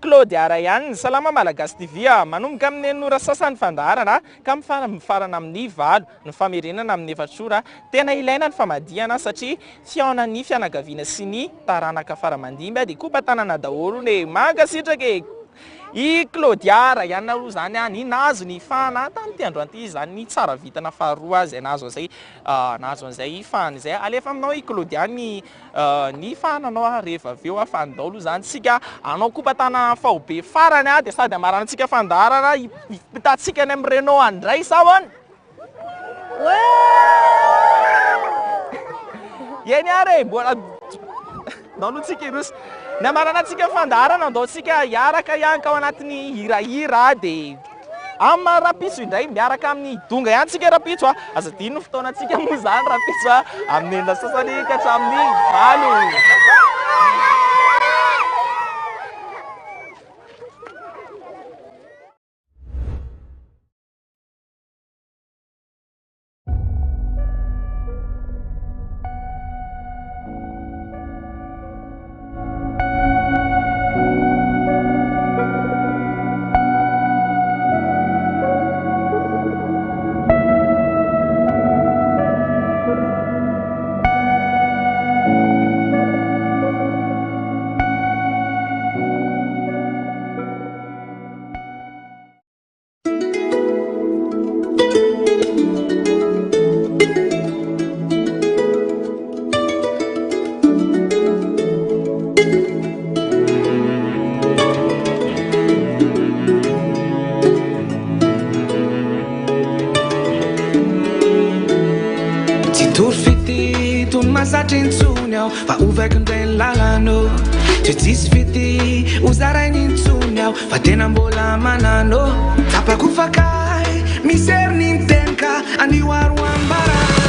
Claude Arayan salama Malagasy TV manomboka amin'ny 9 ora sasany fandaharana ka mifarana amin'ny 9 ny famerenana amin'ny 4 ora tena ilaina ny famadihana satria fiaonan'ny fianakaviana sy ny taranaka faramandimby dia kompatanana daholo ny mankasitraka i Claudia Arayan aloha zany ny nazo ny fana tamin'ity andro anty zany ny tsara vitana faharoa zay nazo an'izay fana izay alefa aminao i Claudia ny fananao rehefa avy eo fa ndao aloha zany tsika anao kopatana fahobe farany dia sady amaranantsika fandaharana ipitatsika ny amin'ny Renault andray sa hoany eny ary mbola ndao alohatsika irosy ny amaranantsika fandaharana ndao tsika hiaraka ianka ao anatin'ny hirahira dia amin'ny rapitso indray miaraka amin'ny donga ihany tsika rapitso aza dino ny fotoanantsika moa zany rapitso amin'ny 9 sasany ka hatramin'ny 9 fa uvekindray lalano tsy tsisy fity ozaraigny intsony aho fa tena mbola manano apakofakay misery ny tenka anio aro ambara